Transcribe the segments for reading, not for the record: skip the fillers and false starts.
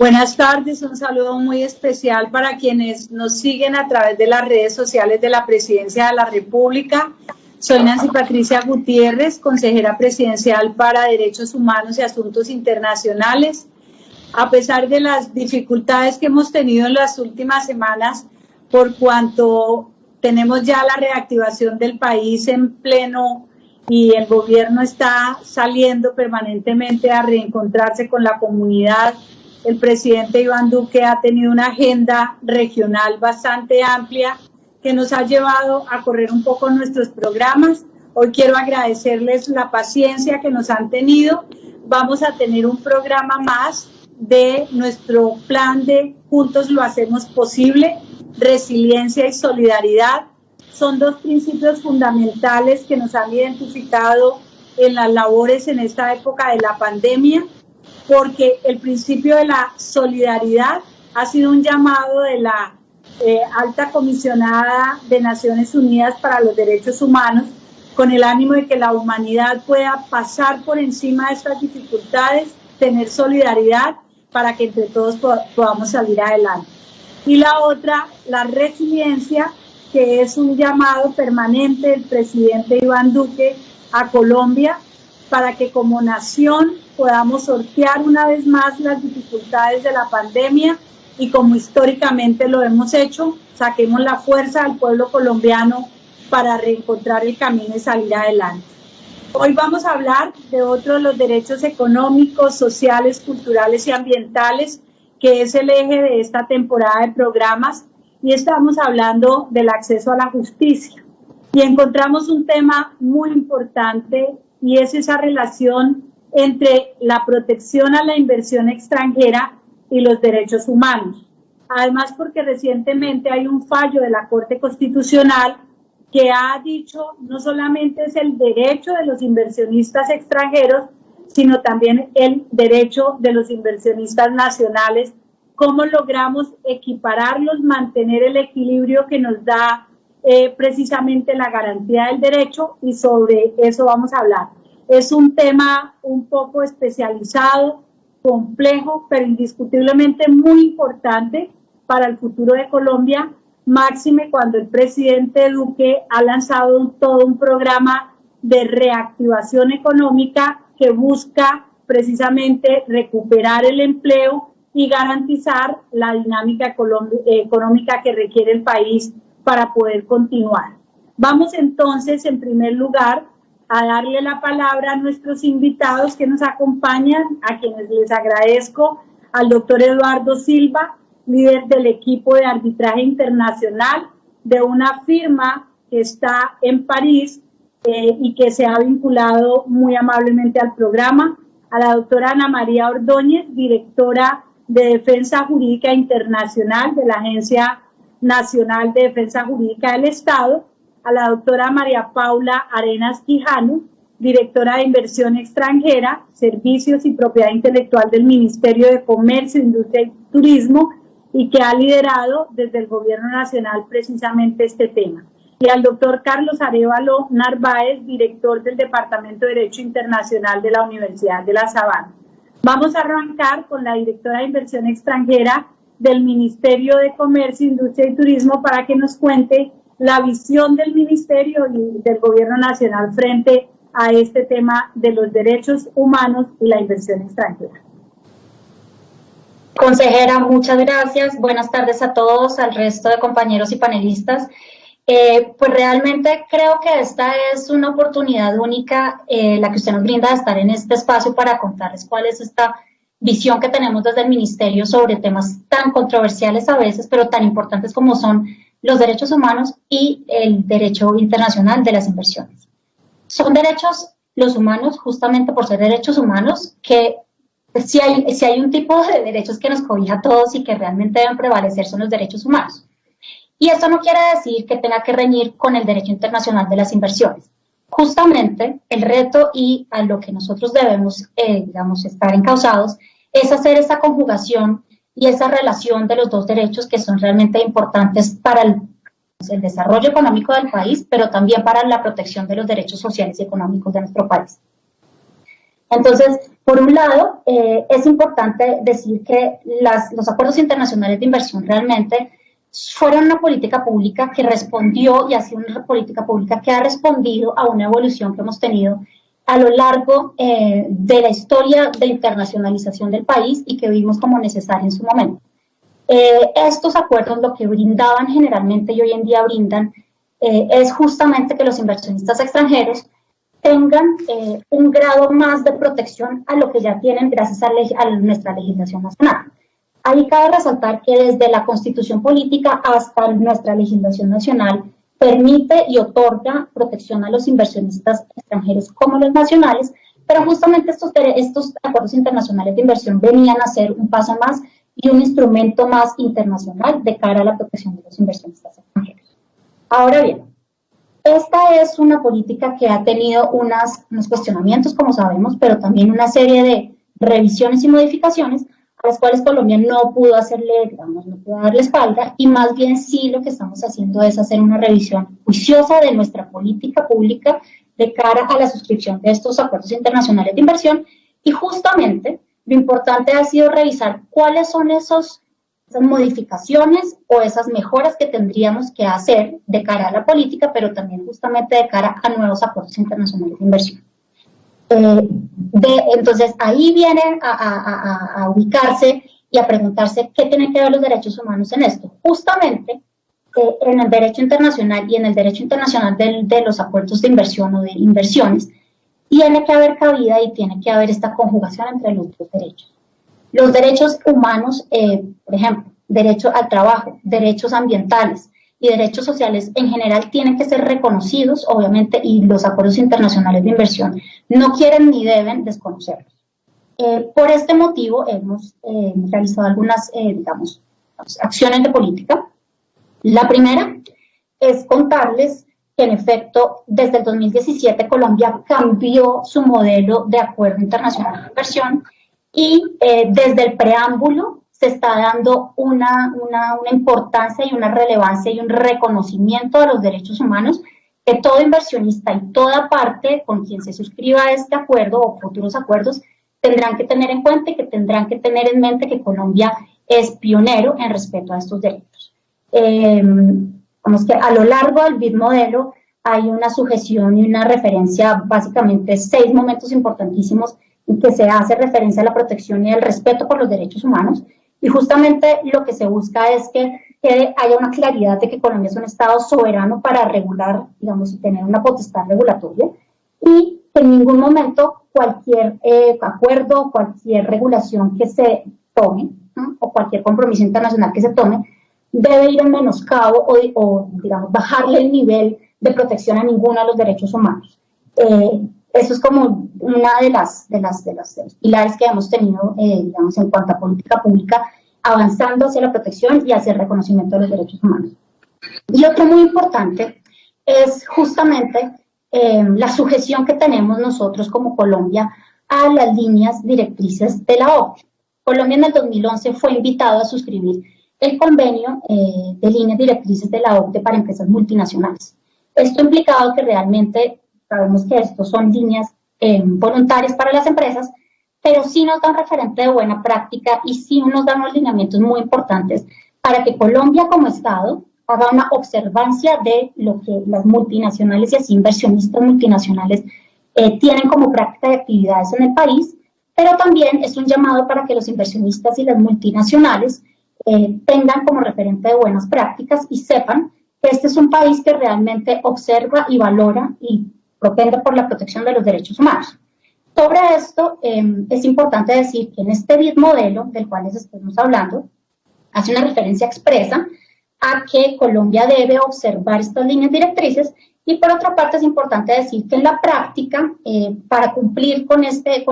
Buenas tardes, un saludo muy especial para quienes nos siguen a través de las redes sociales de la Presidencia de la República. Soy Nancy Patricia Gutiérrez, consejera presidencial para Derechos Humanos y Asuntos Internacionales. A pesar de las dificultades que hemos tenido en las últimas semanas, por cuanto tenemos ya la reactivación del país en pleno y el gobierno está saliendo permanentemente a reencontrarse con la comunidad, el presidente Iván Duque ha tenido una agenda regional bastante amplia que nos ha llevado a correr un poco nuestros programas. Hoy quiero agradecerles la paciencia que nos han tenido. Vamos a tener un programa más de nuestro plan de Juntos lo hacemos posible, resiliencia y solidaridad. Son dos principios fundamentales que nos han identificado en las labores en esta época de la pandemia, porque el principio de la solidaridad ha sido un llamado de la alta comisionada de Naciones Unidas para los Derechos Humanos, con el ánimo de que la humanidad pueda pasar por encima de estas dificultades, tener solidaridad para que entre todos podamos salir adelante. Y la otra, la resiliencia, que es un llamado permanente del presidente Iván Duque a Colombia para que como nación podamos sortear una vez más las dificultades de la pandemia y como históricamente lo hemos hecho, saquemos la fuerza al pueblo colombiano para reencontrar el camino y salir adelante. Hoy vamos a hablar de otro de los derechos económicos, sociales, culturales y ambientales, que es el eje de esta temporada de programas, y estamos hablando del acceso a la justicia. Y encontramos un tema muy importante y es esa relación entre la protección a la inversión extranjera y los derechos humanos. Además, porque recientemente hay un fallo de la Corte Constitucional que ha dicho no solamente es el derecho de los inversionistas extranjeros, sino también el derecho de los inversionistas nacionales. ¿Cómo logramos equipararlos, mantener el equilibrio que nos da precisamente la garantía del derecho? Y sobre eso vamos a hablar. Es un tema un poco especializado, complejo, pero indiscutiblemente muy importante para el futuro de Colombia, máxime cuando el presidente Duque ha lanzado todo un programa de reactivación económica que busca precisamente recuperar el empleo y garantizar la dinámica económica que requiere el país para poder continuar. Vamos entonces, en primer lugar, a darle la palabra a nuestros invitados que nos acompañan, a quienes les agradezco, al doctor Eduardo Silva, líder del equipo de arbitraje internacional de una firma que está en París y que se ha vinculado muy amablemente al programa, a la doctora Ana María Ordóñez, directora de Defensa Jurídica Internacional de la Agencia Nacional de Defensa Jurídica del Estado, a la doctora María Paula Arenas Quijano, directora de Inversión Extranjera, Servicios y Propiedad Intelectual del Ministerio de Comercio, Industria y Turismo, y que ha liderado desde el Gobierno Nacional precisamente este tema. Y al doctor Carlos Arévalo Narváez, director del Departamento de Derecho Internacional de la Universidad de La Sabana. Vamos a arrancar con la directora de Inversión Extranjera del Ministerio de Comercio, Industria y Turismo para que nos cuente la visión del Ministerio y del Gobierno Nacional frente a este tema de los derechos humanos y la inversión extranjera. Consejera, muchas gracias. Buenas tardes a todos, al resto de compañeros y panelistas. Pues realmente creo que esta es una oportunidad única la que usted nos brinda de estar en este espacio para contarles cuál es esta visión que tenemos desde el Ministerio sobre temas tan controversiales a veces, pero tan importantes como son los derechos humanos y el derecho internacional de las inversiones. Son derechos los humanos justamente por ser derechos humanos que si hay un tipo de derechos que nos cobija a todos y que realmente deben prevalecer son los derechos humanos. Y esto no quiere decir que tenga que reñir con el derecho internacional de las inversiones. Justamente el reto y a lo que nosotros debemos, digamos, estar encausados es hacer esa conjugación y esa relación de los dos derechos que son realmente importantes para el desarrollo económico del país, pero también para la protección de los derechos sociales y económicos de nuestro país. Entonces, por un lado, es importante decir que los acuerdos internacionales de inversión realmente fueron una política pública que respondió y ha sido una política pública que ha respondido a una evolución que hemos tenido a lo largo de la historia de internacionalización del país y que vimos como necesaria en su momento. Estos acuerdos lo que brindaban generalmente y hoy en día brindan es justamente que los inversionistas extranjeros tengan un grado más de protección a lo que ya tienen gracias a nuestra legislación nacional. Ahí cabe resaltar que desde la Constitución Política hasta nuestra legislación nacional permite y otorga protección a los inversionistas extranjeros como los nacionales, pero justamente estos acuerdos internacionales de inversión venían a ser un paso más y un instrumento más internacional de cara a la protección de los inversionistas extranjeros. Ahora bien, esta es una política que ha tenido unos cuestionamientos, como sabemos, pero también una serie de revisiones y modificaciones a las cuales Colombia no pudo no pudo darle espalda, y más bien sí lo que estamos haciendo es hacer una revisión juiciosa de nuestra política pública de cara a la suscripción de estos acuerdos internacionales de inversión, y justamente lo importante ha sido revisar cuáles son esas modificaciones o esas mejoras que tendríamos que hacer de cara a la política, pero también justamente de cara a nuevos acuerdos internacionales de inversión. Entonces ahí vienen a ubicarse y a preguntarse qué tienen que ver los derechos humanos en esto. Justamente en el derecho internacional y en el derecho internacional de los acuerdos de inversión o de inversiones, tiene que haber cabida y tiene que haber esta conjugación entre los dos derechos. Los derechos humanos, por ejemplo, derecho al trabajo, derechos ambientales y derechos sociales en general tienen que ser reconocidos, obviamente, y los acuerdos internacionales de inversión no quieren ni deben desconocerlos. Por este motivo hemos realizado algunas, acciones de política. La primera es contarles que, en efecto, desde el 2017 Colombia cambió su modelo de acuerdo internacional de inversión y desde el preámbulo se está dando una importancia y una relevancia y un reconocimiento de los derechos humanos que todo inversionista y toda parte con quien se suscriba a este acuerdo o futuros acuerdos tendrán que tener en cuenta y que tendrán que tener en mente que Colombia es pionero en respeto a estos derechos. Vamos que a lo largo del BID modelo hay una sujeción y una referencia, básicamente 6 momentos importantísimos en que se hace referencia a la protección y el respeto por los derechos humanos, y justamente lo que se busca es que haya una claridad de que Colombia es un Estado soberano para regular, digamos, y tener una potestad regulatoria, y que en ningún momento cualquier acuerdo, cualquier regulación que se tome, ¿no?, o cualquier compromiso internacional que se tome, debe ir en menoscabo o digamos, bajarle el nivel de protección a ninguno de los derechos humanos. Eso es como una de los pilares que hemos tenido, digamos, en cuanto a política pública, avanzando hacia la protección y hacia el reconocimiento de los derechos humanos. Y otro muy importante es justamente la sujeción que tenemos nosotros como Colombia a las líneas directrices de la OCDE. Colombia en el 2011 fue invitado a suscribir el convenio de líneas directrices de la OCDE para empresas multinacionales. Esto implicaba que realmente, sabemos que estos son líneas voluntarias para las empresas, pero sí nos dan referente de buena práctica y sí nos dan unos lineamientos muy importantes para que Colombia como Estado haga una observancia de lo que las multinacionales y así inversionistas multinacionales tienen como práctica de actividades en el país, pero también es un llamado para que los inversionistas y las multinacionales tengan como referente de buenas prácticas y sepan que este es un país que realmente observa y valora y propende por la protección de los derechos humanos. Sobre esto, es importante decir que en este BID modelo, del cual les estamos hablando, hace una referencia expresa a que Colombia debe observar estas líneas directrices, y por otra parte es importante decir que en la práctica, para cumplir con estas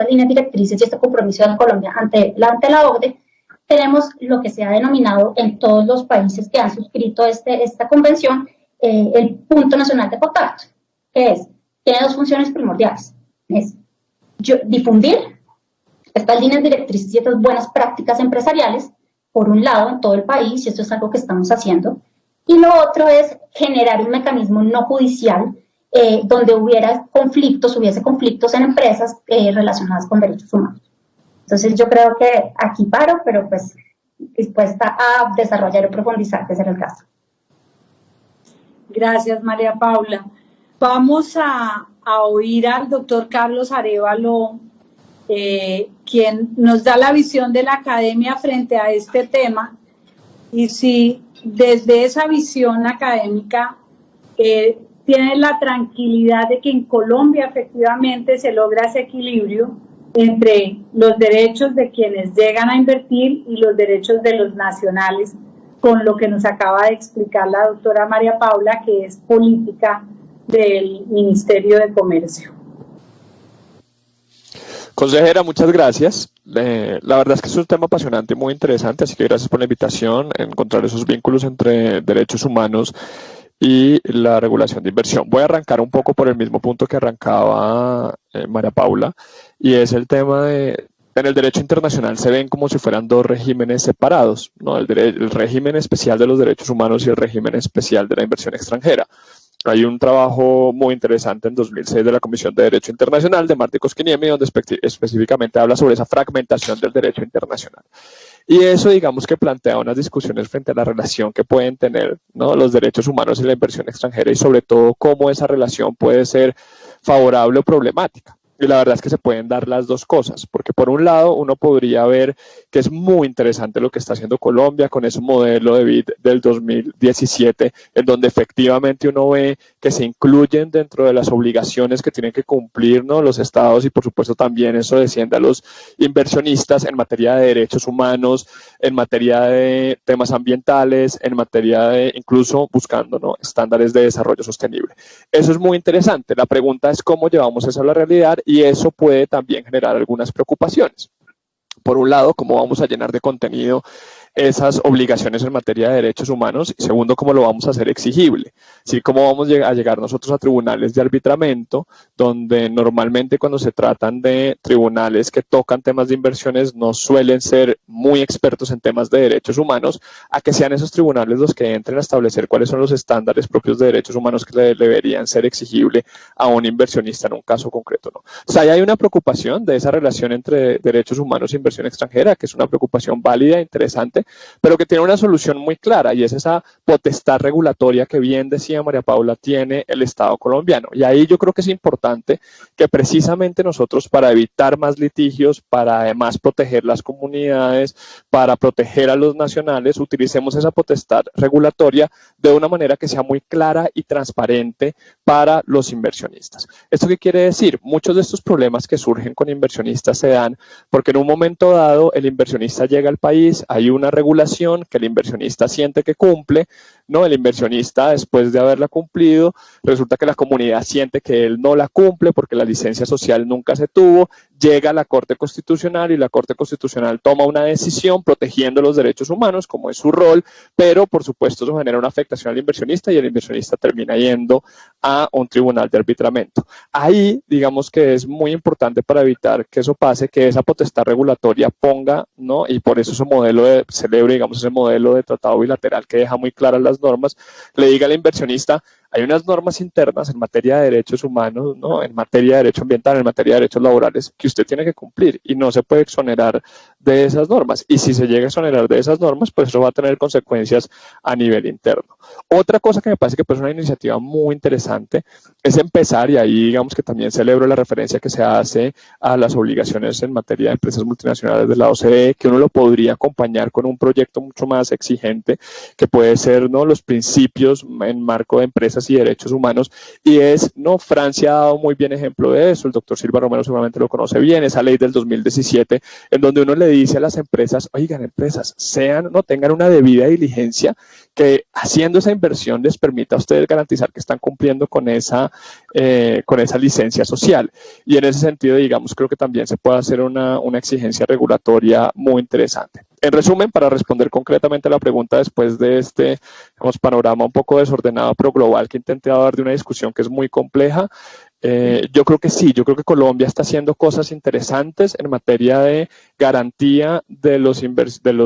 líneas directrices y este compromiso de Colombia ante la OCDE, tenemos lo que se ha denominado en todos los países que han suscrito esta convención, el punto nacional de contacto, que tiene 2 funciones primordiales. Es difundir estas líneas directrices y estas buenas prácticas empresariales, por un lado, en todo el país, y esto es algo que estamos haciendo, y lo otro es generar un mecanismo no judicial donde hubiese conflictos en empresas relacionadas con derechos humanos. Entonces yo creo que aquí paro, pero pues dispuesta a desarrollar y profundizar, que será el caso. Gracias, María Paula. Vamos a oír al doctor Carlos Arévalo, quien nos da la visión de la academia frente a este tema, y si desde esa visión académica tiene la tranquilidad de que en Colombia efectivamente se logra ese equilibrio entre los derechos de quienes llegan a invertir y los derechos de los nacionales, con lo que nos acaba de explicar la doctora María Paula, que es política del Ministerio de Comercio. Consejera, muchas gracias. La verdad es que es un tema apasionante y muy interesante, así que gracias por la invitación, encontrar esos vínculos entre derechos humanos y la regulación de inversión. Voy a arrancar un poco por el mismo punto que arrancaba María Paula, y es el tema de, en el derecho internacional se ven como si fueran dos regímenes separados, ¿no? El régimen especial de los derechos humanos y el régimen especial de la inversión extranjera. Hay un trabajo muy interesante en 2006 de la Comisión de Derecho Internacional de Martí Koskiniemi, donde específicamente habla sobre esa fragmentación del derecho internacional. Y eso, digamos, que plantea unas discusiones frente a la relación que pueden tener, ¿no?, los derechos humanos y la inversión extranjera, y sobre todo cómo esa relación puede ser favorable o problemática. Y la verdad es que se pueden dar las dos cosas, porque por un lado uno podría ver que es muy interesante lo que está haciendo Colombia con ese modelo de BID del 2017, en donde efectivamente uno ve que se incluyen dentro de las obligaciones que tienen que cumplir, ¿no?, los estados, y por supuesto también eso desciende a los inversionistas en materia de derechos humanos, en materia de temas ambientales, en materia de incluso buscando, ¿no?, estándares de desarrollo sostenible. Eso es muy interesante. La pregunta es cómo llevamos eso a la realidad, y eso puede también generar algunas preocupaciones. Por un lado, cómo vamos a llenar de contenido esas obligaciones en materia de derechos humanos, y segundo, cómo lo vamos a hacer exigible. ¿Sí? Cómo vamos a llegar nosotros a tribunales de arbitramiento, donde normalmente cuando se tratan de tribunales que tocan temas de inversiones no suelen ser muy expertos en temas de derechos humanos, a que sean esos tribunales los que entren a establecer cuáles son los estándares propios de derechos humanos que le deberían ser exigible a un inversionista en un caso concreto, ¿no? O sea, ahí hay una preocupación de esa relación entre derechos humanos e inversión extranjera, que es una preocupación válida e interesante, pero que tiene una solución muy clara, y es esa potestad regulatoria que bien decía María Paula tiene el Estado colombiano. Y ahí yo creo que es importante que precisamente nosotros, para evitar más litigios, para además proteger las comunidades, para proteger a los nacionales, utilicemos esa potestad regulatoria de una manera que sea muy clara y transparente para los inversionistas. ¿Esto qué quiere decir? Muchos de estos problemas que surgen con inversionistas se dan porque en un momento dado el inversionista llega al país, hay una regulación que el inversionista siente que cumple, ¿no? El inversionista, después de haberla cumplido, resulta que la comunidad siente que él no la cumple porque la licencia social nunca se tuvo, llega a la Corte Constitucional y la Corte Constitucional toma una decisión protegiendo los derechos humanos, como es su rol, pero por supuesto eso genera una afectación al inversionista y el inversionista termina yendo a un tribunal de arbitramiento. Ahí, digamos que es muy importante, para evitar que eso pase, que esa potestad regulatoria ponga, ¿no? Y por eso ese modelo celebre, digamos, ese modelo de tratado bilateral que deja muy claras las normas, le diga al inversionista: hay unas normas internas en materia de derechos humanos, ¿no?, en materia de derecho ambiental, en materia de derechos laborales, que usted tiene que cumplir y no se puede exonerar de esas normas. Y si se llega a exonerar de esas normas, pues eso va a tener consecuencias a nivel interno. Otra cosa que me parece que es una iniciativa muy interesante es empezar, y ahí digamos que también celebro la referencia que se hace a las obligaciones en materia de empresas multinacionales de la OCDE, que uno lo podría acompañar con un proyecto mucho más exigente, que puede ser, ¿no?, los principios en marco de empresas y derechos humanos, y es, ¿no?, Francia ha dado muy bien ejemplo de eso, el doctor Silva Romero seguramente lo conoce bien, esa ley del 2017, en donde uno le dice a las empresas: oigan, empresas, no tengan una debida diligencia que haciendo esa inversión les permita a ustedes garantizar que están cumpliendo con esa licencia social. Y en ese sentido, digamos, creo que también se puede hacer una exigencia regulatoria muy interesante. En resumen, para responder concretamente a la pregunta, después de este, digamos, panorama un poco desordenado pero global que intenté dar de una discusión que es muy compleja, Yo creo que sí, yo creo que Colombia está haciendo cosas interesantes en materia de garantía de los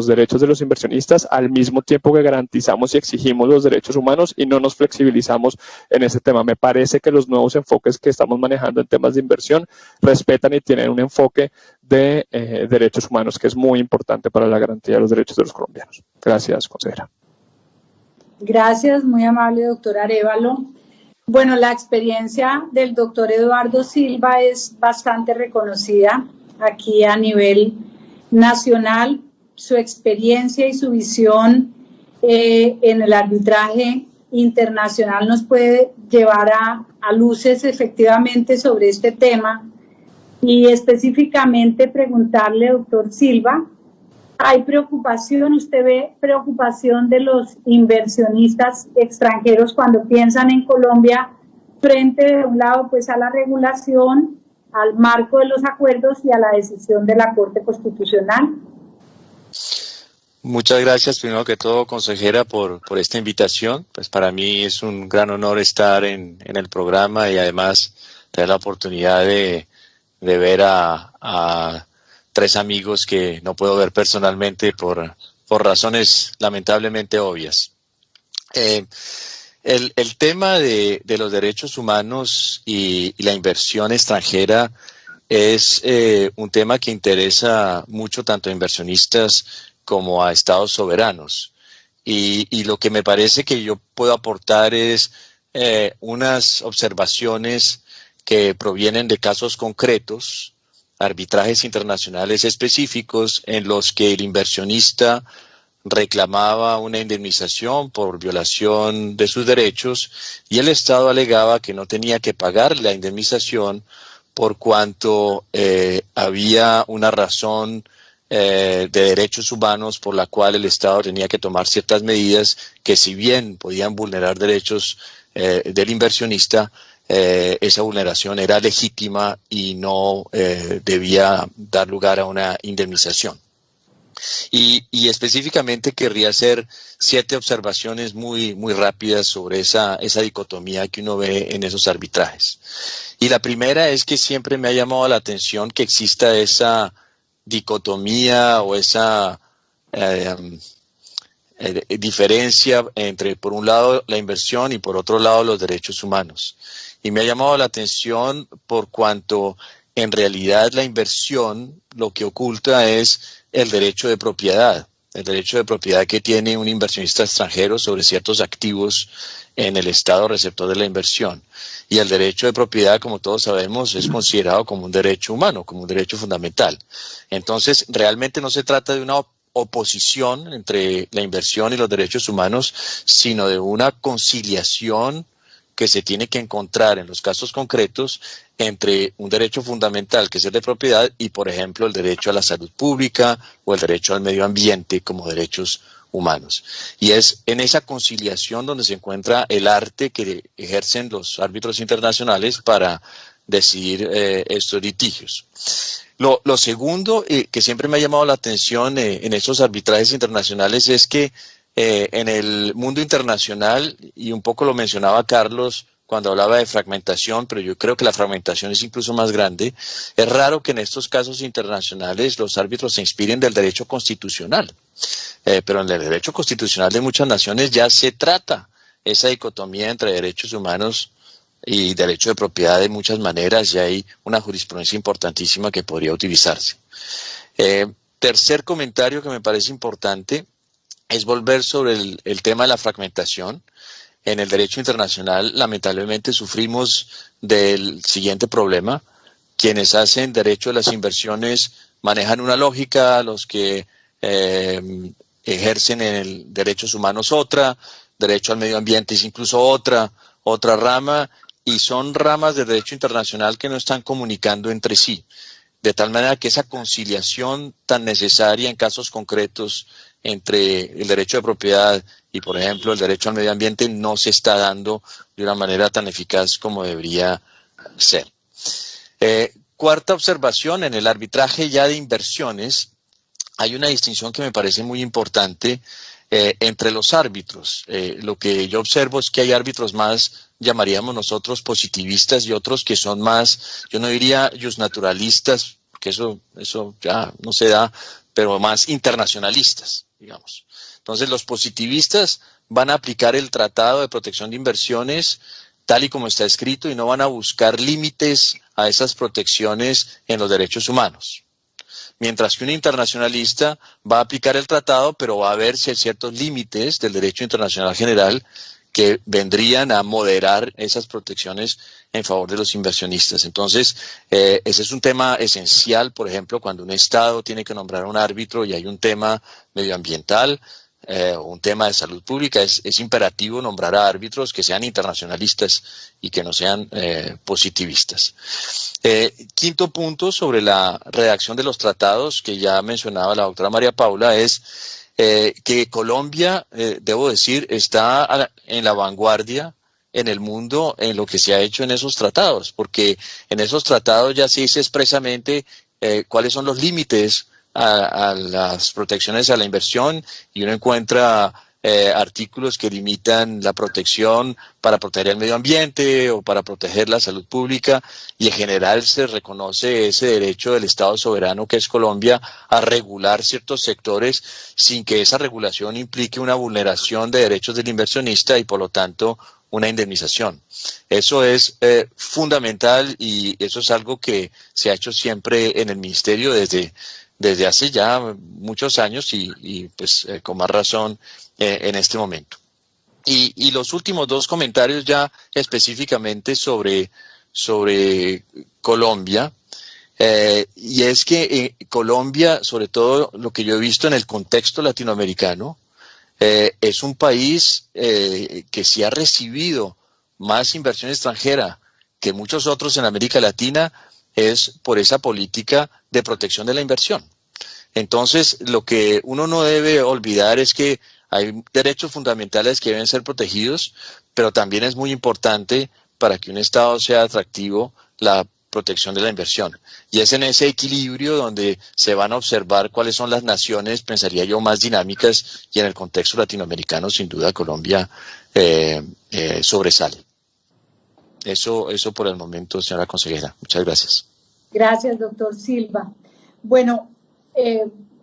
derechos de los inversionistas, al mismo tiempo que garantizamos y exigimos los derechos humanos y no nos flexibilizamos en ese tema. Me parece que los nuevos enfoques que estamos manejando en temas de inversión respetan y tienen un enfoque de derechos humanos que es muy importante para la garantía de los derechos de los colombianos. Gracias, consejera. Gracias, muy amable, doctor Arévalo. Bueno, la experiencia del doctor Eduardo Silva es bastante reconocida aquí a nivel nacional. Su experiencia y su visión en el arbitraje internacional nos puede llevar a luces efectivamente sobre este tema y específicamente preguntarle, doctor Silva, ¿hay preocupación, usted ve preocupación de los inversionistas extranjeros cuando piensan en Colombia frente de un lado pues a la regulación, al marco de los acuerdos y a la decisión de la Corte Constitucional? Muchas gracias, primero que todo, consejera, por esta invitación. Pues para mí es un gran honor estar en el programa y además tener la oportunidad de ver a tres amigos que no puedo ver personalmente por razones lamentablemente obvias. El tema de los derechos humanos y la inversión extranjera es un tema que interesa mucho tanto a inversionistas como a estados soberanos. Y lo que me parece que yo puedo aportar es unas observaciones que provienen de casos concretos, arbitrajes internacionales específicos en los que el inversionista reclamaba una indemnización por violación de sus derechos y el Estado alegaba que no tenía que pagar la indemnización por cuanto había una razón de derechos humanos por la cual el Estado tenía que tomar ciertas medidas que, si bien podían vulnerar derechos del inversionista, esa vulneración era legítima y no debía dar lugar a una indemnización. Y específicamente querría hacer 7 observaciones muy rápidas sobre esa dicotomía que uno ve en esos arbitrajes. Y la primera es que siempre me ha llamado la atención que exista esa dicotomía o esa diferencia entre, por un lado, la inversión y por otro lado, los derechos humanos. Y me ha llamado la atención por cuanto en realidad la inversión lo que oculta es el derecho de propiedad. El derecho de propiedad que tiene un inversionista extranjero sobre ciertos activos en el estado receptor de la inversión. Y el derecho de propiedad, como todos sabemos, es considerado como un derecho humano, como un derecho fundamental. Entonces, realmente no se trata de una oposición entre la inversión y los derechos humanos, sino de una conciliación que se tiene que encontrar en los casos concretos entre un derecho fundamental, que es el de propiedad, y, por ejemplo, el derecho a la salud pública o el derecho al medio ambiente como derechos humanos. Y es en esa conciliación donde se encuentra el arte que ejercen los árbitros internacionales para decidir estos litigios. Lo segundo que siempre me ha llamado la atención en estos arbitrajes internacionales es que en el mundo internacional, y un poco lo mencionaba Carlos cuando hablaba de fragmentación, pero yo creo que la fragmentación es incluso más grande, es raro que en estos casos internacionales los árbitros se inspiren del derecho constitucional. Pero en el derecho constitucional de muchas naciones ya se trata esa dicotomía entre derechos humanos y derecho de propiedad de muchas maneras, y hay una jurisprudencia importantísima que podría utilizarse. Tercer comentario que me parece importante es volver sobre el tema de la fragmentación. En el derecho internacional, lamentablemente, sufrimos del siguiente problema. Quienes hacen derecho a las inversiones manejan una lógica, los que ejercen en el derechos humanos otra, derecho al medio ambiente es incluso otra rama, y son ramas del derecho internacional que no están comunicando entre sí. De tal manera que esa conciliación tan necesaria en casos concretos entre el derecho de propiedad y, por ejemplo, el derecho al medio ambiente no se está dando de una manera tan eficaz como debería ser. Cuarta observación, en el arbitraje ya de inversiones hay una distinción que me parece muy importante entre los árbitros. Lo que yo observo es que hay árbitros más llamaríamos nosotros positivistas y otros que son más, yo no diría justnaturalistas, porque eso ya no se da, pero más internacionalistas, digamos. Entonces los positivistas van a aplicar el Tratado de Protección de Inversiones tal y como está escrito y no van a buscar límites a esas protecciones en los derechos humanos. Mientras que un internacionalista va a aplicar el tratado, pero va a ver si hay ciertos límites del derecho internacional general que vendrían a moderar esas protecciones en favor de los inversionistas. Entonces, ese es un tema esencial, por ejemplo, cuando un Estado tiene que nombrar un árbitro y hay un tema medioambiental, un tema de salud pública, es imperativo nombrar a árbitros que sean internacionalistas y que no sean positivistas. Quinto punto sobre la redacción de los tratados que ya mencionaba la doctora María Paula es que Colombia, debo decir, está en la vanguardia en el mundo en lo que se ha hecho en esos tratados, porque en esos tratados ya se dice expresamente cuáles son los límites a las protecciones a la inversión y uno encuentra artículos que limitan la protección para proteger el medio ambiente o para proteger la salud pública y en general se reconoce ese derecho del Estado soberano que es Colombia a regular ciertos sectores sin que esa regulación implique una vulneración de derechos del inversionista y por lo tanto una indemnización. Eso es fundamental y eso es algo que se ha hecho siempre en el Ministerio desde hace ya muchos años y pues con más razón en este momento. Y los últimos dos comentarios ya específicamente sobre Colombia, y es que Colombia, sobre todo lo que yo he visto en el contexto latinoamericano, es un país que sí ha recibido más inversión extranjera que muchos otros en América Latina, es por esa política de protección de la inversión. Entonces, lo que uno no debe olvidar es que hay derechos fundamentales que deben ser protegidos, pero también es muy importante para que un Estado sea atractivo la protección de la inversión. Y es en ese equilibrio donde se van a observar cuáles son las naciones, pensaría yo, más dinámicas y en el contexto latinoamericano, sin duda, Colombia sobresale. Eso por el momento, señora consejera. Muchas gracias. Gracias, doctor Silva. Bueno,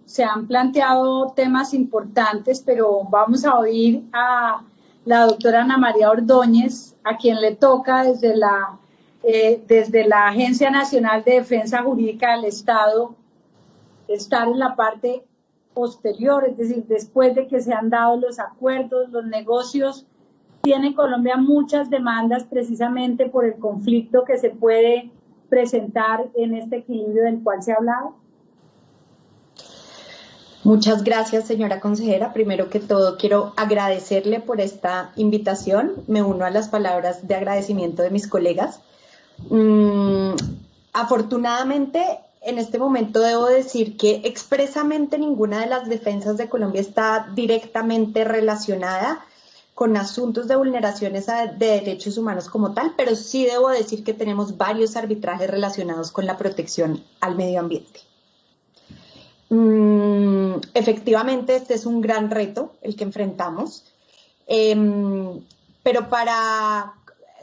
se han planteado temas importantes, pero vamos a oír a la doctora Ana María Ordóñez, a quien le toca desde la Agencia Nacional de Defensa Jurídica del Estado estar en la parte posterior, es decir, después de que se han dado los acuerdos, los negocios. Tiene Colombia muchas demandas precisamente por el conflicto que se puede presentar en este equilibrio del cual se ha hablado. Muchas gracias, señora consejera. Primero que todo, quiero agradecerle por esta invitación. Me uno a las palabras de agradecimiento de mis colegas. Afortunadamente, en este momento debo decir que expresamente ninguna de las defensas de Colombia está directamente relacionada con asuntos de vulneraciones de derechos humanos como tal, pero sí debo decir que tenemos varios arbitrajes relacionados con la protección al medio ambiente. Efectivamente, este es un gran reto el que enfrentamos, pero para,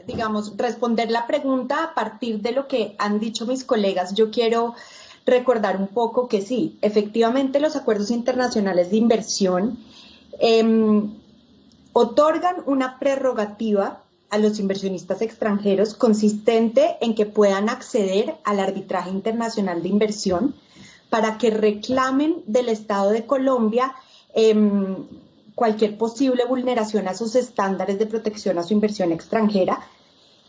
digamos, responder la pregunta a partir de lo que han dicho mis colegas, yo quiero recordar un poco que sí, efectivamente los acuerdos internacionales de inversión otorgan una prerrogativa a los inversionistas extranjeros consistente en que puedan acceder al arbitraje internacional de inversión para que reclamen del Estado de Colombia cualquier posible vulneración a sus estándares de protección a su inversión extranjera,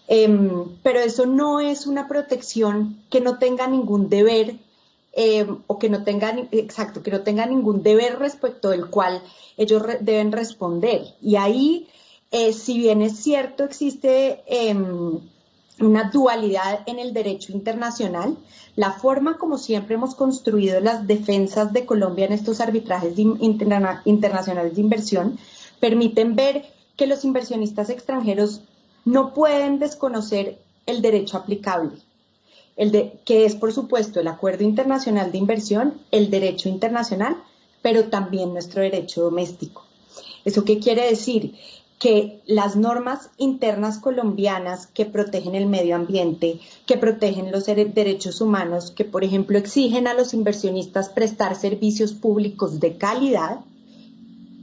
pero eso no es una protección que no tenga ningún deber o que no tenga, que no tenga ningún deber respecto del cual ellos deben responder. Y ahí, si bien es cierto, existe una dualidad en el derecho internacional, la forma como siempre hemos construido las defensas de Colombia en estos arbitrajes internacionales de inversión permiten ver que los inversionistas extranjeros no pueden desconocer el derecho aplicable, que es, por supuesto, el Acuerdo Internacional de Inversión, el derecho internacional, pero también nuestro derecho doméstico. ¿Eso qué quiere decir? que las normas internas colombianas que protegen el medio ambiente, que protegen los derechos humanos, que por ejemplo exigen a los inversionistas prestar servicios públicos de calidad,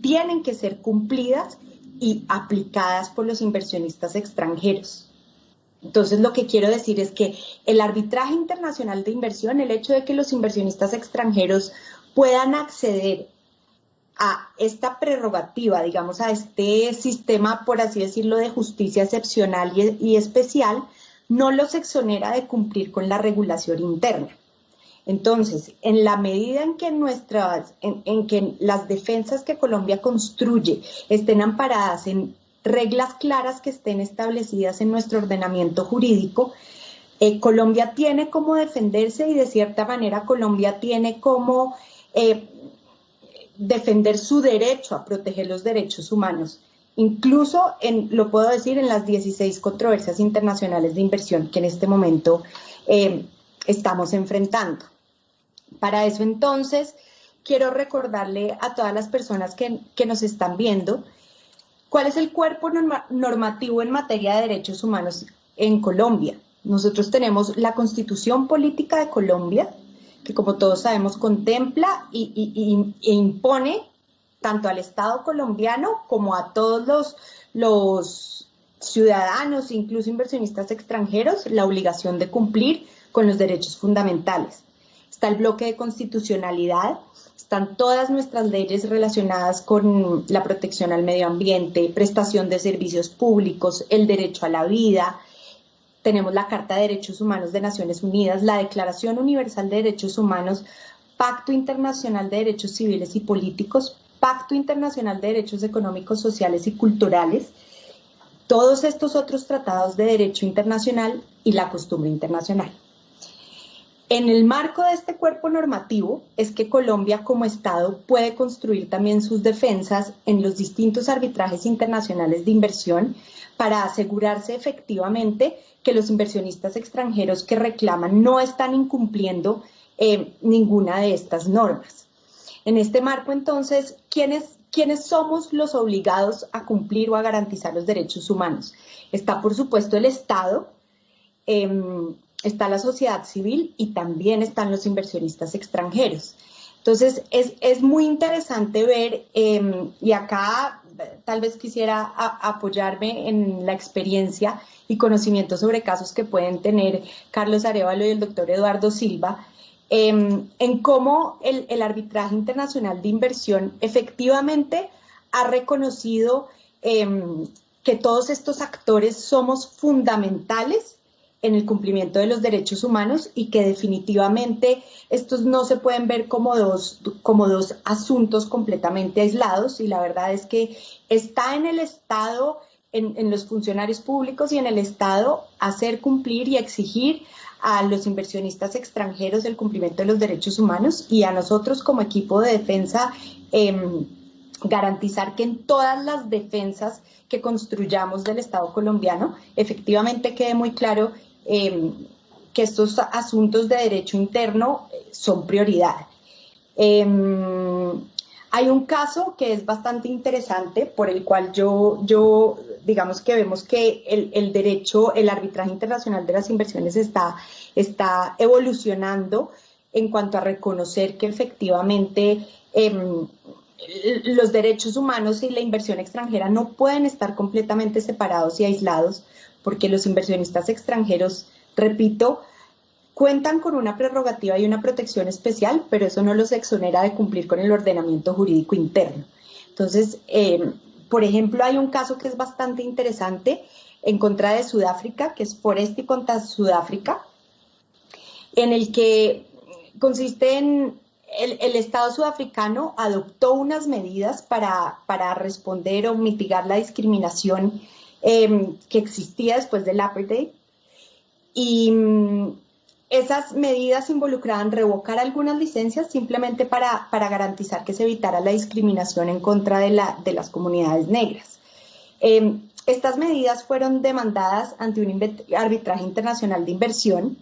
tienen que ser cumplidas y aplicadas por los inversionistas extranjeros. Entonces, lo que quiero decir es que el arbitraje internacional de inversión, el hecho de que los inversionistas extranjeros puedan acceder a esta prerrogativa, digamos, a este sistema, por así decirlo, de justicia excepcional y especial, no los exonera de cumplir con la regulación interna. Entonces, en la medida en que las defensas que Colombia construye estén amparadas en reglas claras que estén establecidas en nuestro ordenamiento jurídico, Colombia tiene cómo defenderse y de cierta manera Colombia tiene cómo defender su derecho a proteger los derechos humanos, incluso, lo puedo decir, en las 16 controversias internacionales de inversión que en este momento estamos enfrentando. Para eso, entonces, quiero recordarle a todas las personas que nos están viendo cuál es el cuerpo normativo en materia de derechos humanos en Colombia. Nosotros tenemos la Constitución Política de Colombia, que como todos sabemos contempla e impone tanto al Estado colombiano como a todos los ciudadanos, incluso inversionistas extranjeros, la obligación de cumplir con los derechos fundamentales. Está el bloque de constitucionalidad, están todas nuestras leyes relacionadas con la protección al medio ambiente, prestación de servicios públicos, el derecho a la vida. Tenemos la Carta de Derechos Humanos de Naciones Unidas, la Declaración Universal de Derechos Humanos, Pacto Internacional de Derechos Civiles y Políticos, Pacto Internacional de Derechos Económicos, Sociales y Culturales, todos estos otros tratados de derecho internacional y la costumbre internacional. En el marco de este cuerpo normativo es que Colombia como Estado puede construir también sus defensas en los distintos arbitrajes internacionales de inversión para asegurarse efectivamente que los inversionistas extranjeros que reclaman no están incumpliendo ninguna de estas normas. En este marco, entonces, ¿quiénes somos los obligados a cumplir o a garantizar los derechos humanos? Está, por supuesto, el Estado, está la sociedad civil y también están los inversionistas extranjeros. Entonces, es muy interesante ver, y acá tal vez quisiera apoyarme en la experiencia y conocimiento sobre casos que pueden tener Carlos Arévalo y el doctor Eduardo Silva, en cómo el arbitraje internacional de inversión efectivamente ha reconocido que todos estos actores somos fundamentales en el cumplimiento de los derechos humanos y que definitivamente estos no se pueden ver como dos asuntos completamente aislados, y la verdad es que está en el Estado, en los funcionarios públicos y en el Estado hacer cumplir y exigir a los inversionistas extranjeros el cumplimiento de los derechos humanos, y a nosotros como equipo de defensa garantizar que en todas las defensas que construyamos del Estado colombiano efectivamente quede muy claro que estos asuntos de derecho interno son prioridad. Hay un caso que es bastante interesante por el cual yo digamos que vemos que el arbitraje internacional de las inversiones está evolucionando en cuanto a reconocer que efectivamente los derechos humanos y la inversión extranjera no pueden estar completamente separados y aislados, porque los inversionistas extranjeros, repito, cuentan con una prerrogativa y una protección especial, pero eso no los exonera de cumplir con el ordenamiento jurídico interno. Entonces, por ejemplo, hay un caso que es bastante interesante en contra de Sudáfrica, que es Foresti contra Sudáfrica, en el que consiste en el Estado sudafricano adoptó unas medidas para responder o mitigar la discriminación que existía después del apartheid, y esas medidas involucraban revocar algunas licencias simplemente para garantizar que se evitara la discriminación en contra de las comunidades negras. Estas medidas fueron demandadas ante un arbitraje internacional de inversión,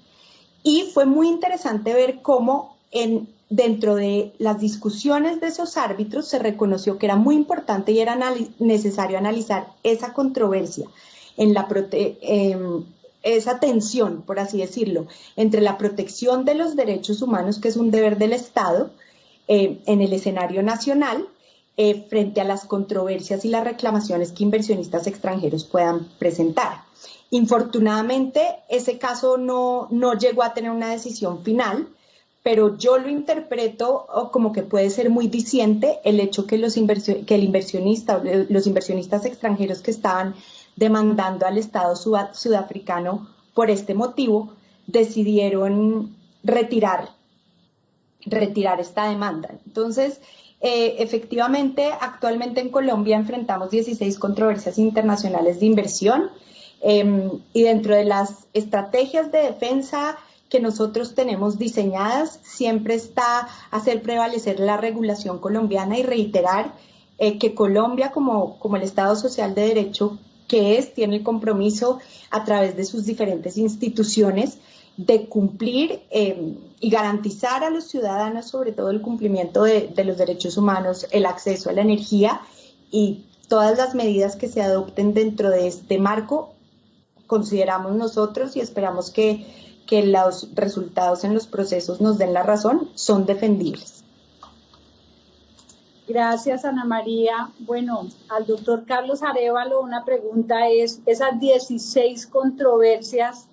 y fue muy interesante ver cómo en dentro de las discusiones de esos árbitros se reconoció que era muy importante y era necesario analizar esa controversia, esa tensión, por así decirlo, entre la protección de los derechos humanos, que es un deber del Estado, en el escenario nacional, frente a las controversias y las reclamaciones que inversionistas extranjeros puedan presentar. Infortunadamente, ese caso no llegó a tener una decisión final, pero yo lo interpreto como que puede ser muy diciente el hecho que los inversionistas extranjeros que estaban demandando al Estado sudafricano por este motivo decidieron retirar esta demanda. Entonces, efectivamente, actualmente en Colombia enfrentamos 16 controversias internacionales de inversión, y dentro de las estrategias de defensa que nosotros tenemos diseñadas, siempre está hacer prevalecer la regulación colombiana y reiterar que Colombia, como el Estado Social de Derecho que es, tiene el compromiso a través de sus diferentes instituciones de cumplir y garantizar a los ciudadanos, sobre todo el cumplimiento de los derechos humanos, el acceso a la energía y todas las medidas que se adopten dentro de este marco, consideramos nosotros y esperamos que los resultados en los procesos nos den la razón, son defendibles. Gracias, Ana María. Bueno, al doctor Carlos Arévalo, una pregunta es, esas 16 controversias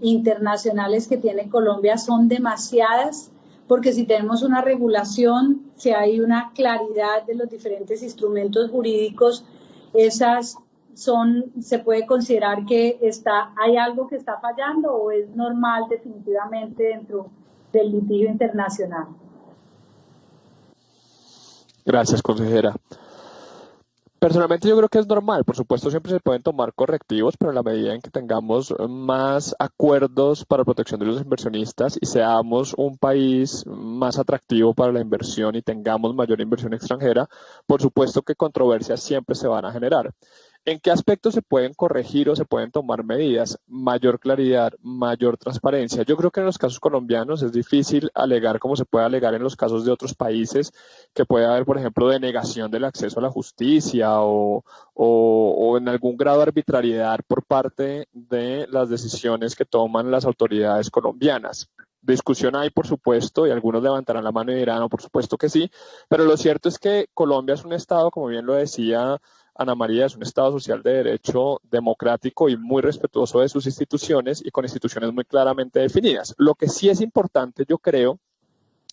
internacionales que tiene Colombia son demasiadas, porque si tenemos una regulación, si hay una claridad de los diferentes instrumentos jurídicos, se puede considerar que hay algo que está fallando o es normal definitivamente dentro del litigio internacional. Gracias, consejera. Personalmente yo creo que es normal, por supuesto siempre se pueden tomar correctivos, pero en la medida en que tengamos más acuerdos para protección de los inversionistas y seamos un país más atractivo para la inversión y tengamos mayor inversión extranjera, por supuesto que controversias siempre se van a generar. ¿En qué aspectos se pueden corregir o se pueden tomar medidas? Mayor claridad, mayor transparencia. Yo creo que en los casos colombianos es difícil alegar como se puede alegar en los casos de otros países, que puede haber, por ejemplo, denegación del acceso a la justicia o en algún grado de arbitrariedad por parte de las decisiones que toman las autoridades colombianas. Discusión hay, por supuesto, y algunos levantarán la mano y dirán, no, por supuesto que sí, pero lo cierto es que Colombia es un estado, como bien lo decía Ana María, es un Estado social de derecho democrático y muy respetuoso de sus instituciones y con instituciones muy claramente definidas. Lo que sí es importante, yo creo,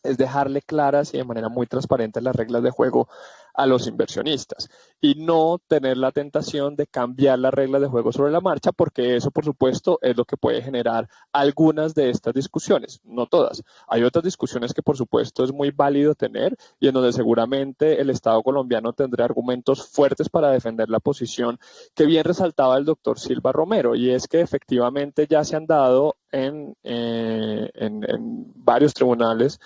es dejarle claras y de manera muy transparente las reglas de juego a los inversionistas y no tener la tentación de cambiar las reglas de juego sobre la marcha, porque eso, por supuesto, es lo que puede generar algunas de estas discusiones, no todas. Hay otras discusiones que, por supuesto, es muy válido tener y en donde seguramente el Estado colombiano tendrá argumentos fuertes para defender la posición que bien resaltaba el doctor Silva Romero, y es que efectivamente ya se han dado en varios tribunales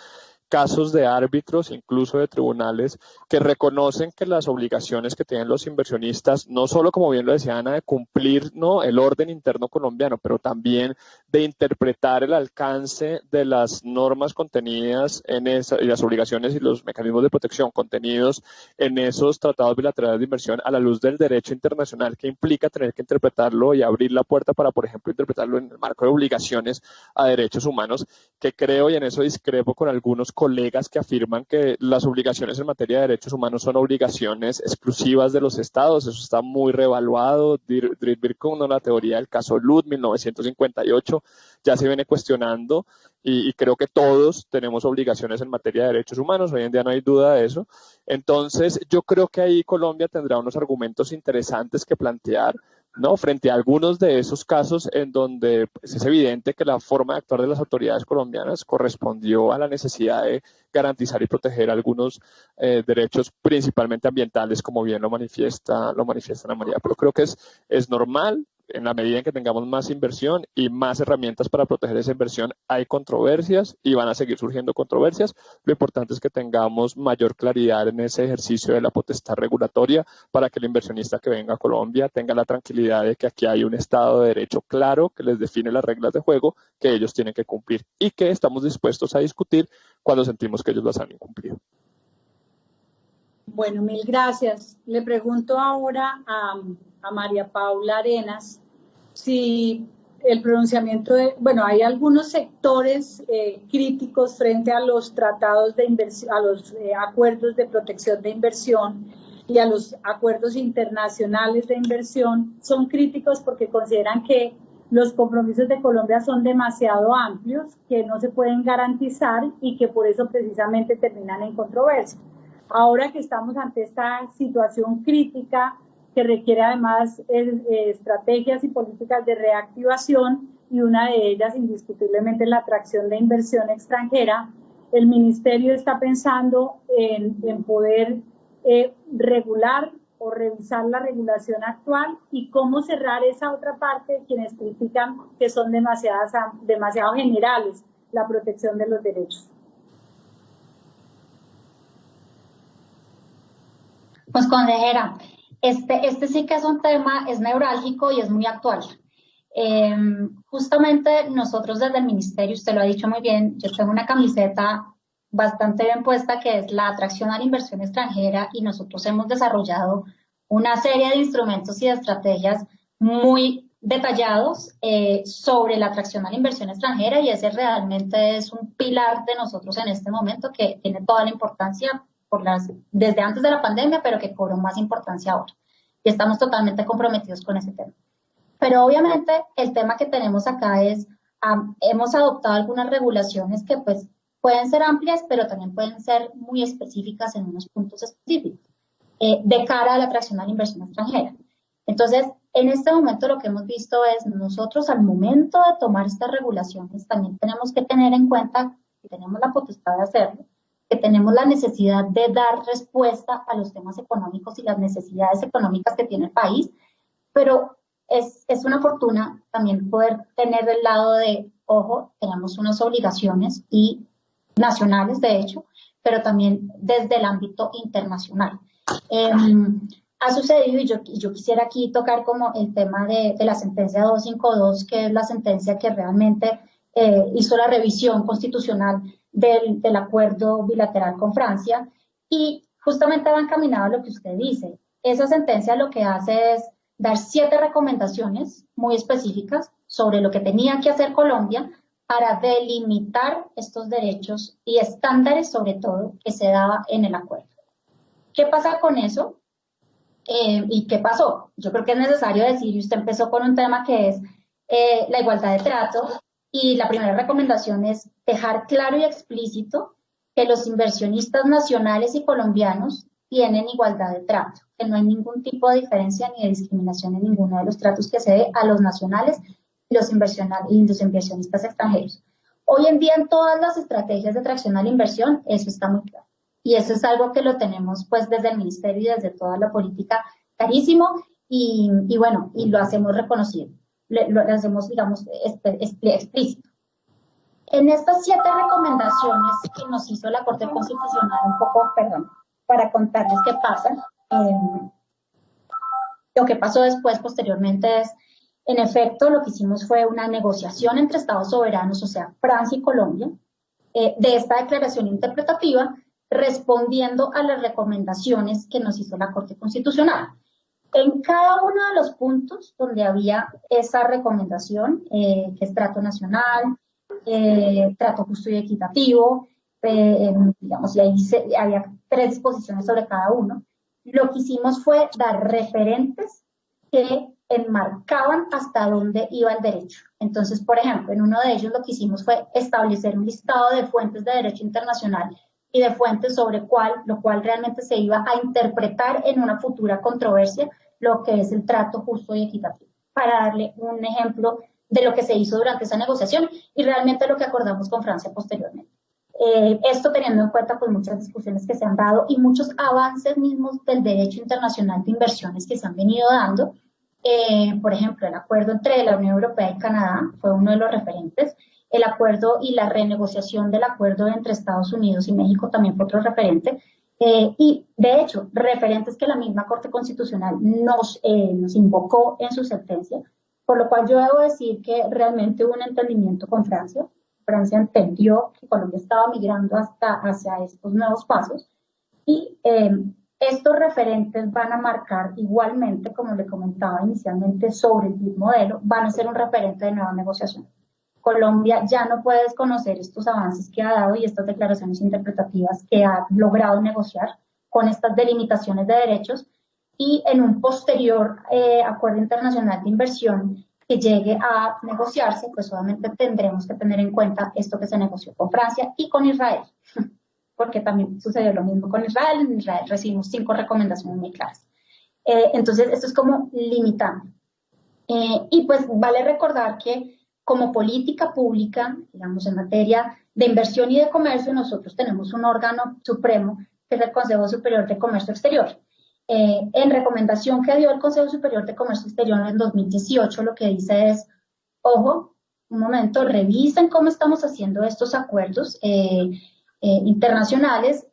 casos de árbitros, incluso de tribunales, que reconocen que las obligaciones que tienen los inversionistas, no solo, como bien lo decía Ana, de cumplir, ¿no?, el orden interno colombiano, pero también de interpretar el alcance de las normas contenidas en esa, y las obligaciones y los mecanismos de protección contenidos en esos tratados bilaterales de inversión a la luz del derecho internacional, que implica tener que interpretarlo y abrir la puerta para, por ejemplo, interpretarlo en el marco de obligaciones a derechos humanos, que creo, y en eso discrepo con algunos colegas que afirman que las obligaciones en materia de derechos humanos son obligaciones exclusivas de los estados. Eso está muy revaluado. Dries Birkhoff, la teoría del caso Lud, 1958, ya se viene cuestionando y creo que todos tenemos obligaciones en materia de derechos humanos. Hoy en día no hay duda de eso. Entonces, yo creo que ahí Colombia tendrá unos argumentos interesantes que plantear, ¿no?, frente a algunos de esos casos en donde pues, es evidente que la forma de actuar de las autoridades colombianas correspondió a la necesidad de garantizar y proteger algunos derechos, principalmente ambientales, como bien lo manifiesta Ana María. Pero creo que es normal, en la medida en que tengamos más inversión y más herramientas para proteger esa inversión, hay controversias y van a seguir surgiendo controversias. Lo importante es que tengamos mayor claridad en ese ejercicio de la potestad regulatoria para que el inversionista que venga a Colombia tenga la tranquilidad de que aquí hay un Estado de Derecho claro que les define las reglas de juego que ellos tienen que cumplir y que estamos dispuestos a discutir cuando sentimos que ellos las han incumplido. Bueno, mil gracias. Le pregunto ahora a María Paula Arenas si el pronunciamiento hay algunos sectores críticos frente a los tratados de inversión, a los acuerdos de protección de inversión y a los acuerdos internacionales de inversión, son críticos porque consideran que los compromisos de Colombia son demasiado amplios, que no se pueden garantizar y que por eso precisamente terminan en controversia. Ahora que estamos ante esta situación crítica que requiere además estrategias y políticas de reactivación, y una de ellas indiscutiblemente la atracción de inversión extranjera, el Ministerio está pensando en poder regular o revisar la regulación actual y cómo cerrar esa otra parte de quienes critican que son demasiado generales la protección de los derechos. Pues consejera, este sí que es un tema, es neurálgico y es muy actual. Justamente nosotros desde el Ministerio, usted lo ha dicho muy bien, yo tengo una camiseta bastante bien puesta que es la atracción a la inversión extranjera, y nosotros hemos desarrollado una serie de instrumentos y de estrategias muy detallados sobre la atracción a la inversión extranjera, y ese realmente es un pilar de nosotros en este momento que tiene toda la importancia desde antes de la pandemia, pero que cobró más importancia ahora. Y estamos totalmente comprometidos con ese tema. Pero obviamente el tema que tenemos acá es, hemos adoptado algunas regulaciones que pues pueden ser amplias, pero también pueden ser muy específicas en unos puntos específicos, de cara a la atracción a la inversión extranjera. Entonces, en este momento lo que hemos visto es, nosotros al momento de tomar estas regulaciones también tenemos que tener en cuenta que tenemos la potestad de hacerlo, que tenemos la necesidad de dar respuesta a los temas económicos y las necesidades económicas que tiene el país, pero es una fortuna también poder tener el lado de, ojo, tenemos unas obligaciones y nacionales, de hecho, pero también desde el ámbito internacional. Ha sucedido, y yo quisiera aquí tocar como el tema de la sentencia 252, que es la sentencia que realmente hizo la revisión constitucional del acuerdo bilateral con Francia, y justamente va encaminado a lo que usted dice. Esa sentencia lo que hace es dar 7 recomendaciones muy específicas sobre lo que tenía que hacer Colombia para delimitar estos derechos y estándares, sobre todo, que se daba en el acuerdo. ¿Qué pasa con eso? ¿Y qué pasó? Yo creo que es necesario decir, y usted empezó con un tema que es la igualdad de trato, y la primera recomendación es dejar claro y explícito que los inversionistas nacionales y colombianos tienen igualdad de trato, que no hay ningún tipo de diferencia ni de discriminación en ninguno de los tratos que se dé a los nacionales y los inversionistas extranjeros. Hoy en día en todas las estrategias de atracción a la inversión eso está muy claro, y eso es algo que lo tenemos pues desde el Ministerio y desde toda la política clarísimo, y bueno, y lo hacemos reconocido, lo hacemos digamos explícito. En estas 7 recomendaciones que nos hizo la Corte Constitucional, un poco, perdón, para contarles qué pasa, lo que pasó después, posteriormente, es, en efecto, lo que hicimos fue una negociación entre estados soberanos, o sea, Francia y Colombia, de esta declaración interpretativa, respondiendo a las recomendaciones que nos hizo la Corte Constitucional. En cada uno de los puntos donde había esa recomendación, que es trato nacional, trato justo y equitativo, digamos, y ahí había 3 disposiciones sobre cada uno, lo que hicimos fue dar referentes que enmarcaban hasta dónde iba el derecho. Entonces, por ejemplo, en uno de ellos lo que hicimos fue establecer un listado de fuentes de derecho internacional y de fuentes sobre lo cual realmente se iba a interpretar en una futura controversia lo que es el trato justo y equitativo, para darle un ejemplo de lo que se hizo durante esa negociación y realmente lo que acordamos con Francia posteriormente. Esto teniendo en cuenta pues muchas discusiones que se han dado y muchos avances mismos del derecho internacional de inversiones que se han venido dando, por ejemplo, el acuerdo entre la Unión Europea y Canadá fue uno de los referentes. El acuerdo y la renegociación del acuerdo entre Estados Unidos y México también fue otro referente. Y, de hecho, referentes que la misma Corte Constitucional nos invocó en su sentencia, por lo cual yo debo decir que realmente hubo un entendimiento con Francia. Francia entendió que Colombia estaba migrando hacia estos nuevos pasos y estos referentes van a marcar igualmente, como le comentaba inicialmente, sobre el BID modelo, van a ser un referente de nueva negociación. Colombia ya no puede desconocer estos avances que ha dado y estas declaraciones interpretativas que ha logrado negociar con estas delimitaciones de derechos, y en un posterior acuerdo internacional de inversión que llegue a negociarse, pues obviamente tendremos que tener en cuenta esto que se negoció con Francia y con Israel, porque también sucedió lo mismo con Israel. En Israel recibimos 5 recomendaciones muy claras. Entonces, esto es como limitante. Y pues vale recordar que como política pública, digamos, en materia de inversión y de comercio, nosotros tenemos un órgano supremo, que es el Consejo Superior de Comercio Exterior. En recomendación que dio el Consejo Superior de Comercio Exterior en 2018, lo que dice es, ojo, un momento, revisen cómo estamos haciendo estos acuerdos internacionales,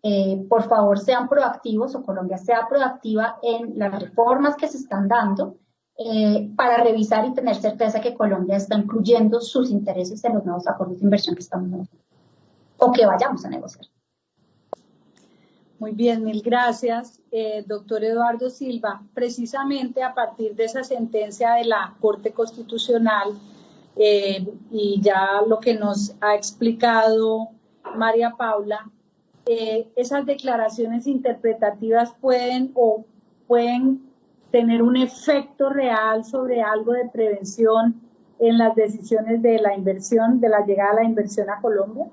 por favor sean proactivos, o Colombia sea proactiva en las reformas que se están dando, para revisar y tener certeza que Colombia está incluyendo sus intereses en los nuevos acuerdos de inversión que estamos negociando o que vayamos a negociar. Muy bien, mil gracias, doctor Eduardo Silva. Precisamente a partir de esa sentencia de la Corte Constitucional y ya lo que nos ha explicado María Paula, esas declaraciones interpretativas pueden tener un efecto real sobre algo de prevención en las decisiones de la inversión, de la llegada de la inversión a Colombia?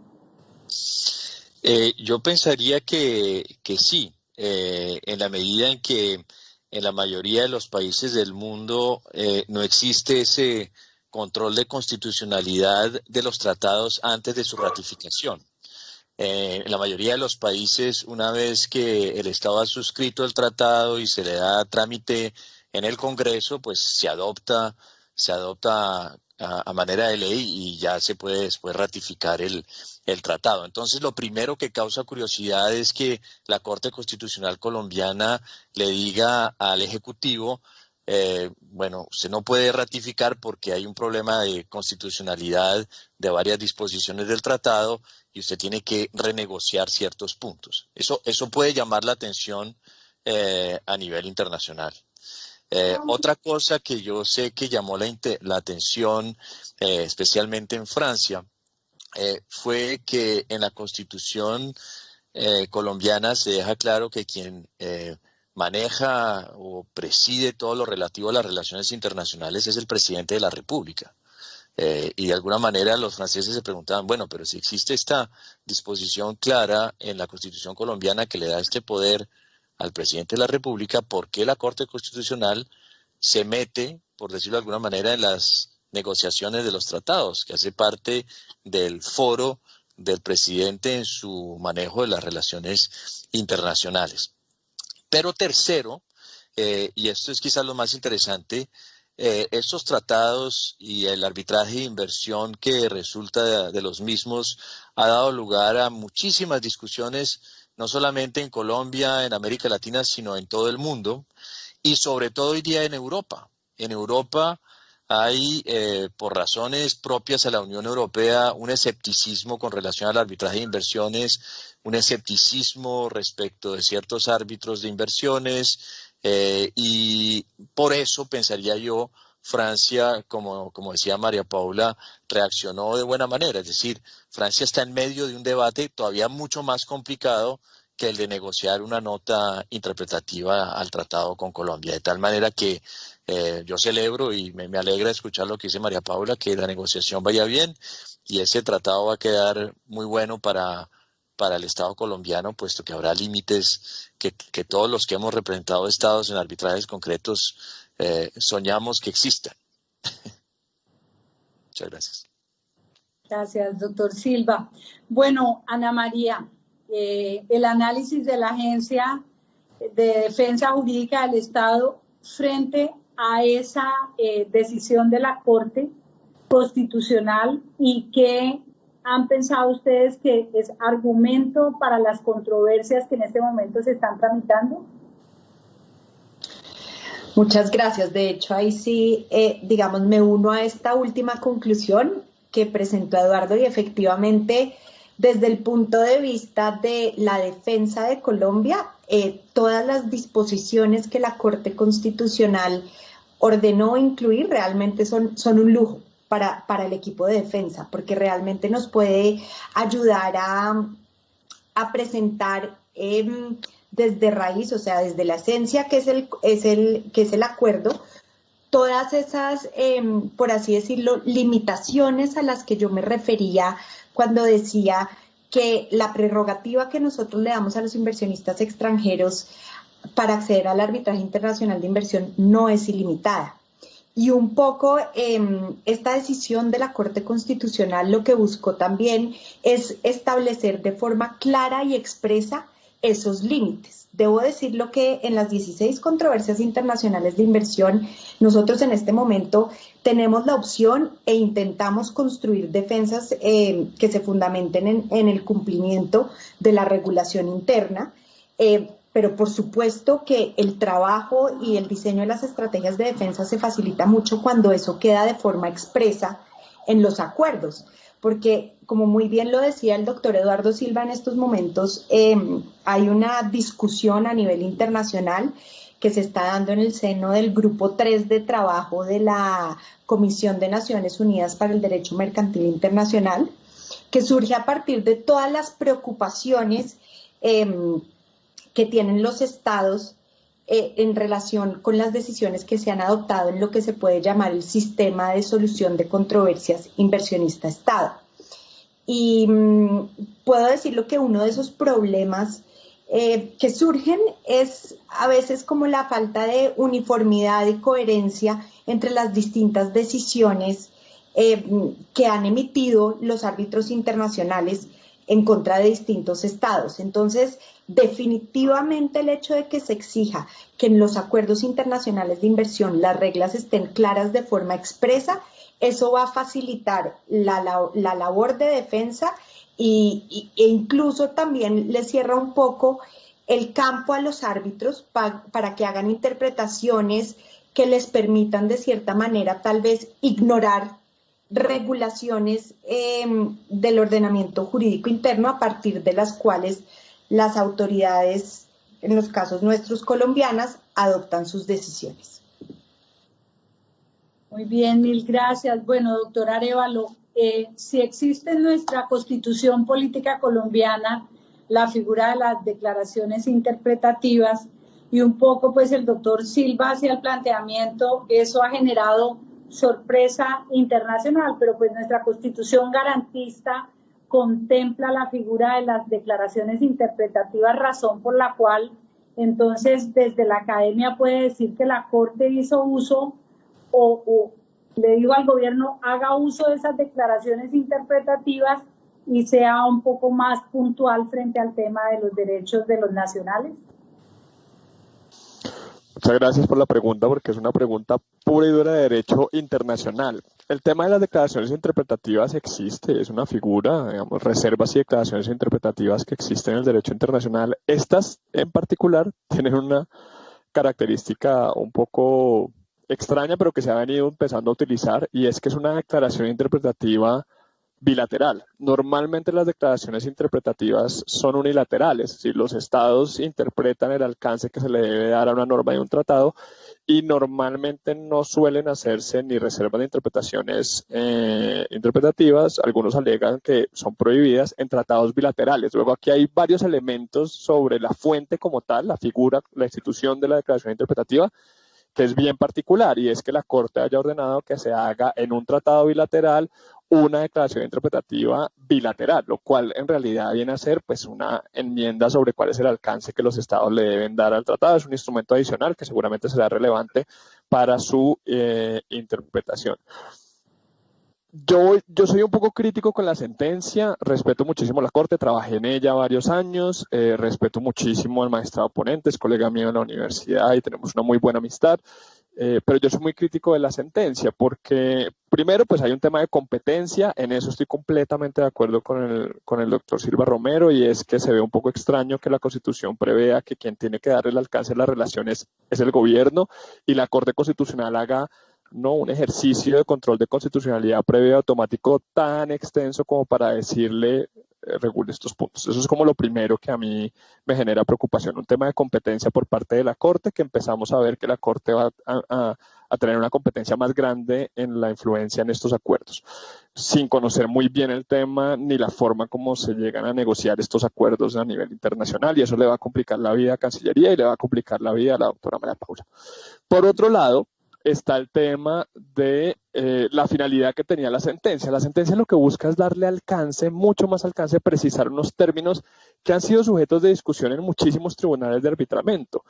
Yo pensaría que sí, en la medida en que en la mayoría de los países del mundo no existe ese control de constitucionalidad de los tratados antes de su ratificación. En la mayoría de los países, una vez que el Estado ha suscrito el tratado y se le da trámite en el Congreso, pues se adopta a manera de ley y ya se puede después ratificar el tratado. Entonces, lo primero que causa curiosidad es que la Corte Constitucional colombiana le diga al Ejecutivo, bueno, usted no puede ratificar porque hay un problema de constitucionalidad de varias disposiciones del tratado y usted tiene que renegociar ciertos puntos. Eso puede llamar la atención a nivel internacional. Otra cosa que yo sé que llamó la atención, especialmente en Francia, fue que en la Constitución colombiana se deja claro que quien maneja o preside todo lo relativo a las relaciones internacionales es el presidente de la República. Y de alguna manera los franceses se preguntaban, bueno, pero si existe esta disposición clara en la Constitución colombiana que le da este poder al presidente de la República, ¿por qué la Corte Constitucional se mete, por decirlo de alguna manera, en las negociaciones de los tratados, que hace parte del foro del presidente en su manejo de las relaciones internacionales? Pero tercero, y esto es quizás lo más interesante, estos tratados y el arbitraje de inversión que resulta de los mismos ha dado lugar a muchísimas discusiones, no solamente en Colombia, en América Latina, sino en todo el mundo, y sobre todo hoy día en Europa. En Europa hay, por razones propias a la Unión Europea, un escepticismo con relación al arbitraje de inversiones, un escepticismo respecto de ciertos árbitros de inversiones, y por eso pensaría yo, Francia, como decía María Paula, reaccionó de buena manera. Es decir, Francia está en medio de un debate todavía mucho más complicado que el de negociar una nota interpretativa al tratado con Colombia. De tal manera que yo celebro y me alegra escuchar lo que dice María Paula, que la negociación vaya bien y ese tratado va a quedar muy bueno para el Estado colombiano, puesto que habrá límites que todos los que hemos representado estados en arbitrajes concretos soñamos que existan. Muchas gracias. Gracias, doctor Silva. Bueno, Ana María, el análisis de la Agencia de Defensa Jurídica del Estado frente a esa decisión de la Corte Constitucional y qué han pensado ustedes que es argumento para las controversias que en este momento se están tramitando? Muchas gracias. De hecho, ahí sí, digamos, me uno a esta última conclusión que presentó Eduardo y efectivamente, desde el punto de vista de la defensa de Colombia, todas las disposiciones que la Corte Constitucional ordenó incluir realmente son un lujo para el equipo de defensa, porque realmente nos puede ayudar a presentar desde raíz, o sea, desde la esencia que es el acuerdo, todas esas, por así decirlo, limitaciones a las que yo me refería cuando decía que la prerrogativa que nosotros le damos a los inversionistas extranjeros para acceder al arbitraje internacional de inversión no es ilimitada. Y un poco esta decisión de la Corte Constitucional lo que buscó también es establecer de forma clara y expresa esos límites. Debo decirlo que en las 16 controversias internacionales de inversión, nosotros en este momento tenemos la opción e intentamos construir defensas que se fundamenten en el cumplimiento de la regulación interna, pero por supuesto que el trabajo y el diseño de las estrategias de defensa se facilita mucho cuando eso queda de forma expresa en los acuerdos. Porque, como muy bien lo decía el doctor Eduardo Silva en estos momentos, hay una discusión a nivel internacional que se está dando en el seno del Grupo 3 de trabajo de la Comisión de Naciones Unidas para el Derecho Mercantil Internacional, que surge a partir de todas las preocupaciones que tienen los estados en relación con las decisiones que se han adoptado en lo que se puede llamar el sistema de solución de controversias inversionista-Estado. Y puedo decirlo que uno de esos problemas que surgen es a veces como la falta de uniformidad y coherencia entre las distintas decisiones que han emitido los árbitros internacionales en contra de distintos estados. Entonces, definitivamente el hecho de que se exija que en los acuerdos internacionales de inversión las reglas estén claras de forma expresa, eso va a facilitar la labor de defensa e incluso también le cierra un poco el campo a los árbitros para que hagan interpretaciones que les permitan de cierta manera tal vez ignorar regulaciones del ordenamiento jurídico interno a partir de las cuales las autoridades, en los casos nuestros colombianas, adoptan sus decisiones. Muy bien, mil gracias. Bueno, doctor Arévalo, si existe en nuestra Constitución Política Colombiana la figura de las declaraciones interpretativas y un poco pues el doctor Silva hacía el planteamiento, eso ha generado sorpresa internacional, pero pues nuestra Constitución garantista contempla la figura de las declaraciones interpretativas, razón por la cual entonces desde la academia puede decir que la Corte hizo uso o le digo al gobierno haga uso de esas declaraciones interpretativas y sea un poco más puntual frente al tema de los derechos de los nacionales. Muchas gracias por la pregunta, porque es una pregunta pura y dura de derecho internacional. El tema de las declaraciones interpretativas existe, es una figura, digamos, reservas y declaraciones interpretativas que existen en el derecho internacional. Estas en particular tienen una característica un poco extraña, pero que se ha venido empezando a utilizar, y es que es una declaración interpretativa bilateral. Normalmente las declaraciones interpretativas son unilaterales, si los estados interpretan el alcance que se le debe dar a una norma de un tratado y normalmente no suelen hacerse ni reservas de interpretaciones interpretativas, algunos alegan que son prohibidas en tratados bilaterales. Luego aquí hay varios elementos sobre la fuente como tal, la figura, la institución de la declaración interpretativa, que es bien particular, y es que la Corte haya ordenado que se haga en un tratado bilateral una declaración interpretativa bilateral, lo cual en realidad viene a ser pues una enmienda sobre cuál es el alcance que los estados le deben dar al tratado. Es un instrumento adicional que seguramente será relevante para su interpretación. Yo soy un poco crítico con la sentencia, respeto muchísimo la Corte, trabajé en ella varios años, respeto muchísimo al magistrado ponente, es colega mío en la universidad y tenemos una muy buena amistad, pero yo soy muy crítico de la sentencia porque, primero, pues hay un tema de competencia, en eso estoy completamente de acuerdo con el doctor Silva Romero, y es que se ve un poco extraño que la Constitución prevea que quien tiene que dar el alcance de las relaciones es el gobierno y la Corte Constitucional haga no un ejercicio de control de constitucionalidad previo y automático tan extenso como para decirle regule estos puntos. Eso es como lo primero que a mí me genera preocupación, un tema de competencia por parte de la Corte, que empezamos a ver que la Corte va a tener una competencia más grande en la influencia en estos acuerdos, sin conocer muy bien el tema ni la forma como se llegan a negociar estos acuerdos a nivel internacional, y eso le va a complicar la vida a Cancillería y le va a complicar la vida a la doctora María Paula. Por otro lado, está el tema de la finalidad que tenía la sentencia. La sentencia lo que busca es darle alcance, mucho más alcance, precisar unos términos que han sido sujetos de discusión en muchísimos tribunales de arbitramiento,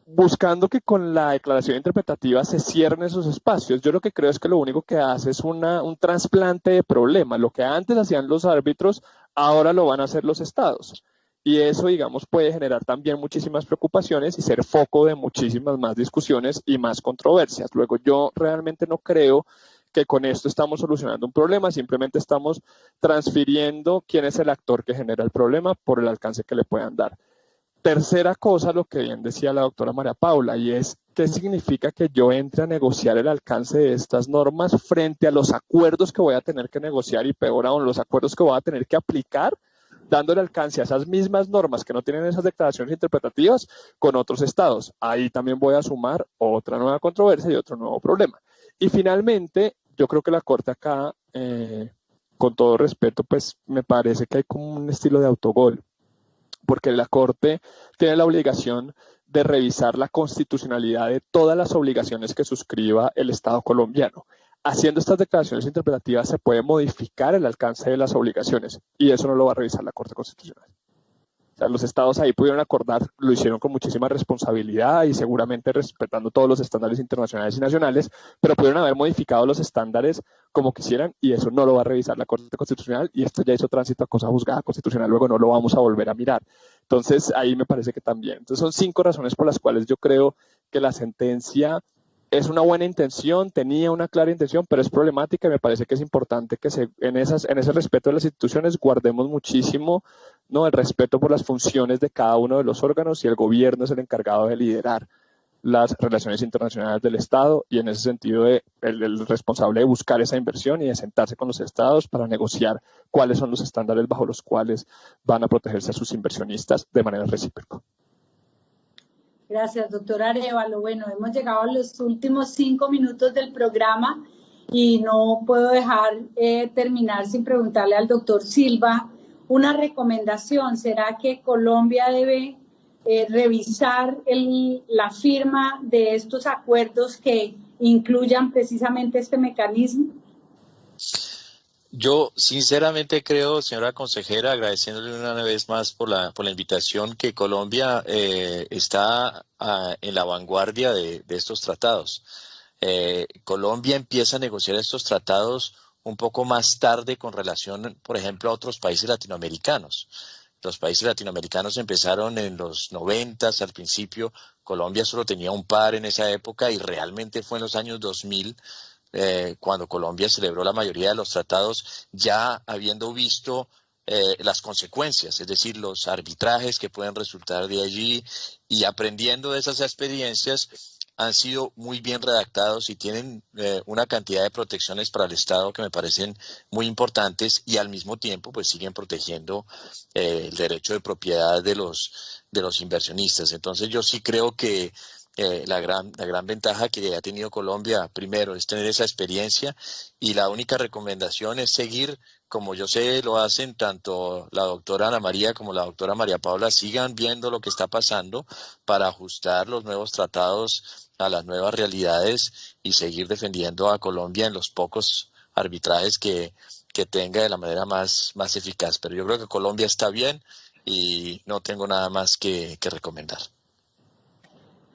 buscando que con la declaración interpretativa se cierren esos espacios. Yo lo que creo es que lo único que hace es un trasplante de problema. Lo que antes hacían los árbitros, ahora lo van a hacer los estados. Y eso, digamos, puede generar también muchísimas preocupaciones y ser foco de muchísimas más discusiones y más controversias. Luego, yo realmente no creo que con esto estamos solucionando un problema, simplemente estamos transfiriendo quién es el actor que genera el problema por el alcance que le puedan dar. Tercera cosa, lo que bien decía la doctora María Paula, y es qué significa que yo entre a negociar el alcance de estas normas frente a los acuerdos que voy a tener que negociar y, peor aún, los acuerdos que voy a tener que aplicar, dándole alcance a esas mismas normas que no tienen esas declaraciones interpretativas con otros estados. Ahí también voy a sumar otra nueva controversia y otro nuevo problema. Y finalmente, yo creo que la Corte acá, con todo respeto, pues me parece que hay como un estilo de autogol, porque la Corte tiene la obligación de revisar la constitucionalidad de todas las obligaciones que suscriba el Estado colombiano. Haciendo estas declaraciones interpretativas se puede modificar el alcance de las obligaciones, y eso no lo va a revisar la Corte Constitucional. O sea, los estados ahí pudieron acordar, lo hicieron con muchísima responsabilidad y seguramente respetando todos los estándares internacionales y nacionales, pero pudieron haber modificado los estándares como quisieran, y eso no lo va a revisar la Corte Constitucional, y esto ya hizo tránsito a cosa juzgada constitucional, luego no lo vamos a volver a mirar. Entonces, ahí me parece que también. Entonces, son 5 razones por las cuales yo creo que la sentencia es una buena intención, tenía una clara intención, pero es problemática, y me parece que es importante que en ese respeto de las instituciones guardemos muchísimo, ¿no?, el respeto por las funciones de cada uno de los órganos, y el gobierno es el encargado de liderar las relaciones internacionales del Estado, y en ese sentido el responsable de buscar esa inversión y de sentarse con los estados para negociar cuáles son los estándares bajo los cuales van a protegerse a sus inversionistas de manera recíproca. Gracias, doctora Arévalo. Bueno, hemos llegado a los últimos 5 minutos del programa y no puedo dejar terminar sin preguntarle al doctor Silva una recomendación. ¿Será que Colombia debe revisar la firma de estos acuerdos que incluyan precisamente este mecanismo? Yo sinceramente creo, señora consejera, agradeciéndole una vez más por la invitación, que Colombia está en la vanguardia de estos tratados. Colombia empieza a negociar estos tratados un poco más tarde con relación, por ejemplo, a otros países latinoamericanos. Los países latinoamericanos empezaron en los 90, al principio. Colombia solo tenía un par en esa época, y realmente fue en los años 2000 cuando Colombia celebró la mayoría de los tratados, ya habiendo visto las consecuencias, es decir, los arbitrajes que pueden resultar de allí, y aprendiendo de esas experiencias, han sido muy bien redactados y tienen una cantidad de protecciones para el Estado que me parecen muy importantes, y al mismo tiempo pues siguen protegiendo el derecho de propiedad de los inversionistas. Entonces yo sí creo que la gran ventaja que ha tenido Colombia, primero, es tener esa experiencia, y la única recomendación es seguir, como yo sé lo hacen tanto la doctora Ana María como la doctora María Paula, sigan viendo lo que está pasando para ajustar los nuevos tratados a las nuevas realidades y seguir defendiendo a Colombia en los pocos arbitrajes que tenga de la manera más eficaz. Pero yo creo que Colombia está bien y no tengo nada más que recomendar.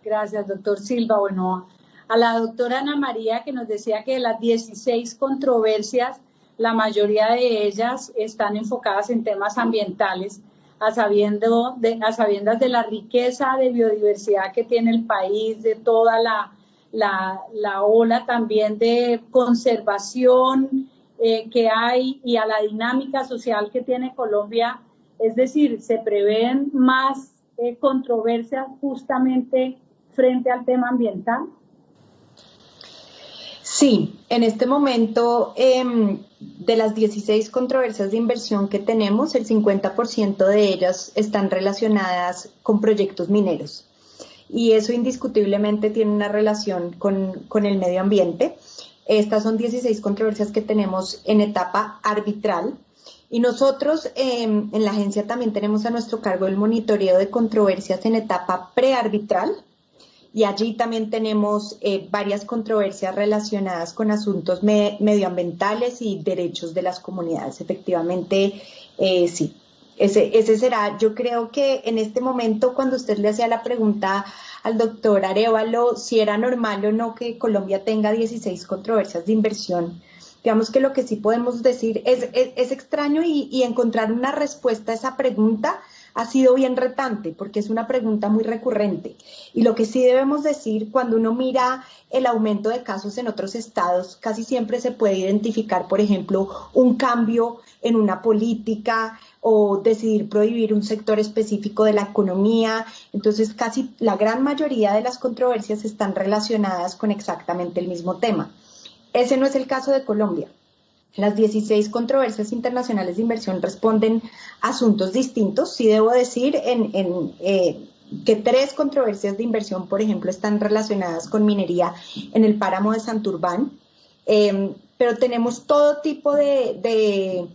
Gracias, doctor Silva. Bueno, a la doctora Ana María, que nos decía que de las 16 controversias, la mayoría de ellas están enfocadas en temas ambientales, a sabiendas de la riqueza de biodiversidad que tiene el país, de toda la ola también de conservación que hay y a la dinámica social que tiene Colombia. Es decir, se prevén más controversias justamente frente al tema ambiental. Sí, en este momento de las 16 controversias de inversión que tenemos, el 50% de ellas están relacionadas con proyectos mineros. Y eso indiscutiblemente tiene una relación con el medio ambiente. Estas son 16 controversias que tenemos en etapa arbitral. Y nosotros en la agencia también tenemos a nuestro cargo el monitoreo de controversias en etapa prearbitral. Y allí también tenemos varias controversias relacionadas con asuntos medioambientales y derechos de las comunidades. Efectivamente, sí. Ese será, yo creo que en este momento, cuando usted le hacía la pregunta al doctor Arévalo si era normal o no que Colombia tenga 16 controversias de inversión, digamos que lo que sí podemos decir es extraño y encontrar una respuesta a esa pregunta ha sido bien retante, porque es una pregunta muy recurrente. Y lo que sí debemos decir, cuando uno mira el aumento de casos en otros estados, casi siempre se puede identificar, por ejemplo, un cambio en una política o decidir prohibir un sector específico de la economía. Entonces, casi la gran mayoría de las controversias están relacionadas con exactamente el mismo tema. Ese no es el caso de Colombia. Las 16 controversias internacionales de inversión responden a asuntos distintos. Sí debo decir que 3 controversias de inversión, por ejemplo, están relacionadas con minería en el páramo de Santurbán, pero tenemos todo tipo de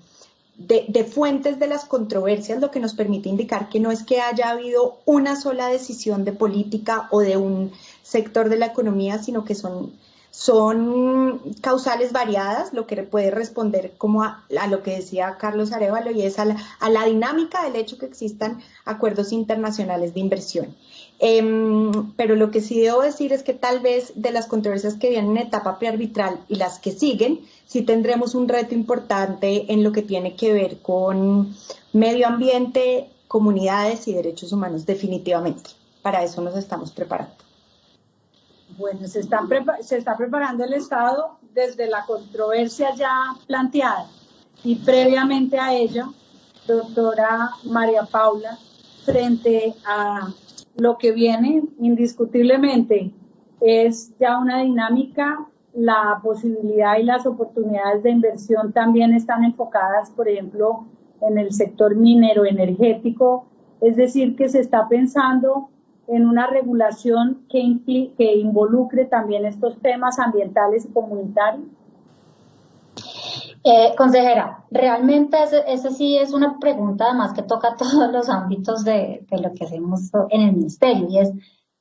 fuentes de las controversias, lo que nos permite indicar que no es que haya habido una sola decisión de política o de un sector de la economía, sino que son causales variadas, lo que puede responder como a lo que decía Carlos Arévalo, y es a la dinámica del hecho que existan acuerdos internacionales de inversión. Pero lo que sí debo decir es que tal vez de las controversias que vienen en etapa prearbitral y las que siguen, sí tendremos un reto importante en lo que tiene que ver con medio ambiente, comunidades y derechos humanos, definitivamente. Para eso nos estamos preparando. Bueno, se está preparando el Estado desde la controversia ya planteada y previamente a ello, doctora María Paula, frente a lo que viene indiscutiblemente es ya una dinámica, la posibilidad y las oportunidades de inversión también están enfocadas, por ejemplo, en el sector minero energético, es decir, que se está pensando en una regulación que involucre también estos temas ambientales y comunitarios. Consejera, realmente esa sí es una pregunta además que toca todos los ámbitos de lo que hacemos en el ministerio, y es,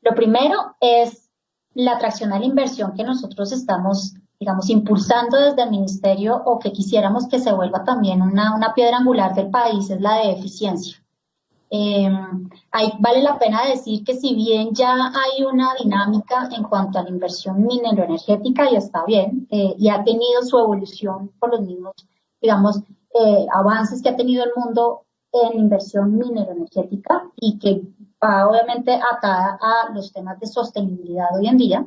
lo primero es la atracción a la inversión que nosotros estamos, digamos, impulsando desde el ministerio, o que quisiéramos que se vuelva también una piedra angular del país, es la de eficiencia. Ahí vale la pena decir que si bien ya hay una dinámica en cuanto a la inversión minero-energética, y está bien, y ha tenido su evolución por los mismos, digamos, avances que ha tenido el mundo en inversión minero-energética, y que va obviamente atada a los temas de sostenibilidad hoy en día.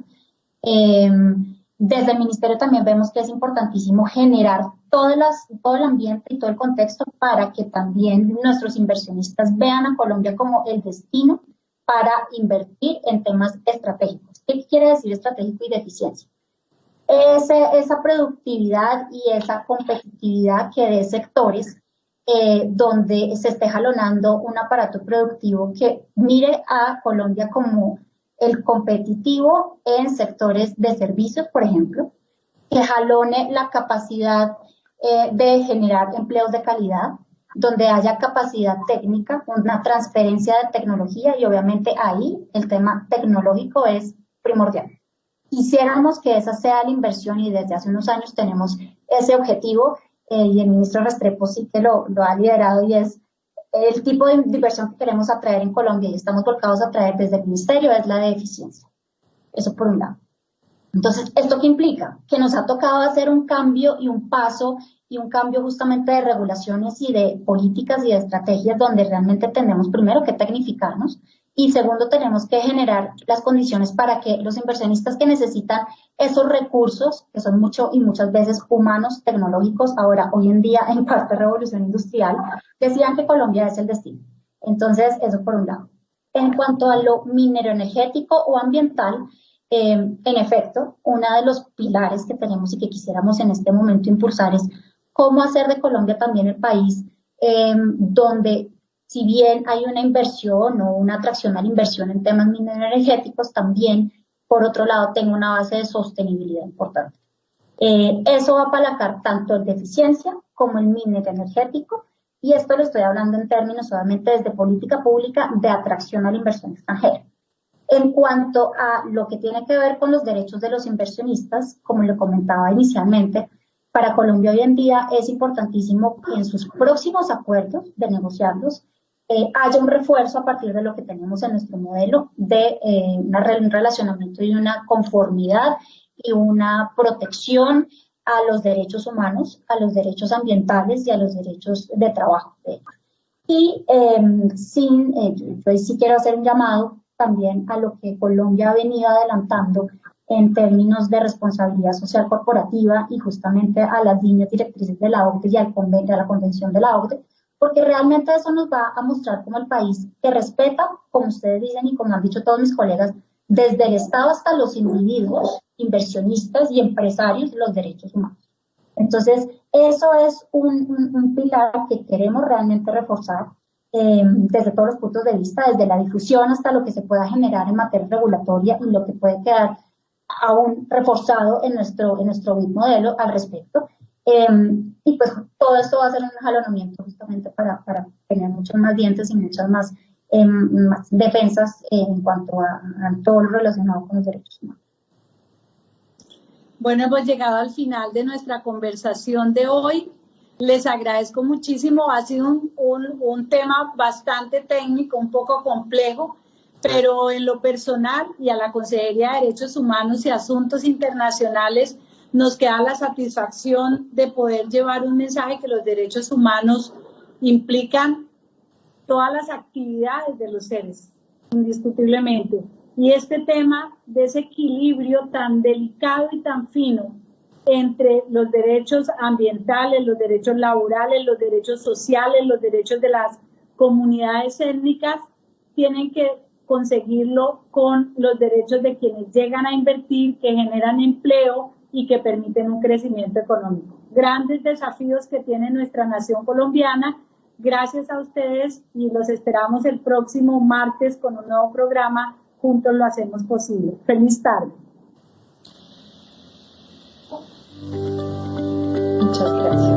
Desde el ministerio también vemos que es importantísimo generar todo el ambiente y todo el contexto para que también nuestros inversionistas vean a Colombia como el destino para invertir en temas estratégicos. ¿Qué quiere decir estratégico y de eficiencia? Esa productividad y esa competitividad que dé sectores donde se esté jalonando un aparato productivo que mire a Colombia como el competitivo en sectores de servicios, por ejemplo, que jalone la capacidad de generar empleos de calidad, donde haya capacidad técnica, una transferencia de tecnología, y obviamente ahí el tema tecnológico es primordial. Quisiéramos que esa sea la inversión, y desde hace unos años tenemos ese objetivo, y el ministro Restrepo sí que lo ha liderado, y es el tipo de inversión que queremos atraer en Colombia y estamos volcados a traer desde el ministerio es la de eficiencia. Eso por un lado. Entonces, ¿esto qué implica? Que nos ha tocado hacer un cambio y un paso y un cambio justamente de regulaciones y de políticas y de estrategias donde realmente tenemos primero que tecnificarnos y segundo tenemos que generar las condiciones para que los inversionistas que necesitan esos recursos, que son mucho y muchas veces humanos, tecnológicos, ahora hoy en día en parte revolución industrial, decían que Colombia es el destino. Entonces, eso por un lado. En cuanto a lo mineroenergético o ambiental, en efecto, uno de los pilares que tenemos y que quisiéramos en este momento impulsar es cómo hacer de Colombia también el país donde, si bien hay una inversión o una atracción a la inversión en temas mineroenergéticos, también, por otro lado, tenga una base de sostenibilidad importante. Eso va a apalacar tanto el de eficiencia como el mineroenergético, y esto lo estoy hablando en términos solamente desde política pública de atracción a la inversión extranjera. En cuanto a lo que tiene que ver con los derechos de los inversionistas, como lo comentaba inicialmente, para Colombia hoy en día es importantísimo que en sus próximos acuerdos de negociarlos haya un refuerzo a partir de lo que tenemos en nuestro modelo de un relacionamiento y una conformidad y una protección a los derechos humanos, a los derechos ambientales y a los derechos de trabajo. Y yo sí quiero hacer un llamado también a lo que Colombia ha venido adelantando en términos de responsabilidad social corporativa y justamente a las líneas directrices de la OCDE y a la convención de la OCDE, porque realmente eso nos va a mostrar como el país que respeta, como ustedes dicen y como han dicho todos mis colegas, desde el Estado hasta los individuos, inversionistas y empresarios, los derechos humanos. Entonces, eso es un pilar que queremos realmente reforzar desde todos los puntos de vista, desde la difusión hasta lo que se pueda generar en materia regulatoria y lo que puede quedar aún reforzado en nuestro BID modelo al respecto. Y pues todo esto va a ser un jalonamiento justamente para tener muchos más dientes y muchas más defensas en cuanto a todo lo relacionado con los derechos humanos. Bueno, hemos llegado al final de nuestra conversación de hoy. Les agradezco muchísimo. Ha sido un tema bastante técnico, un poco complejo, pero en lo personal y a la Consejería de Derechos Humanos y Asuntos Internacionales nos queda la satisfacción de poder llevar un mensaje que los derechos humanos implican todas las actividades de los seres, indiscutiblemente. Y este tema de ese equilibrio tan delicado y tan fino entre los derechos ambientales, los derechos laborales, los derechos sociales, los derechos de las comunidades étnicas, tienen que conseguirlo con los derechos de quienes llegan a invertir, que generan empleo y que permiten un crecimiento económico. Grandes desafíos que tiene nuestra nación colombiana. Gracias a ustedes y los esperamos el próximo martes con un nuevo programa. Juntos lo hacemos posible. Feliz tarde. Muchas gracias.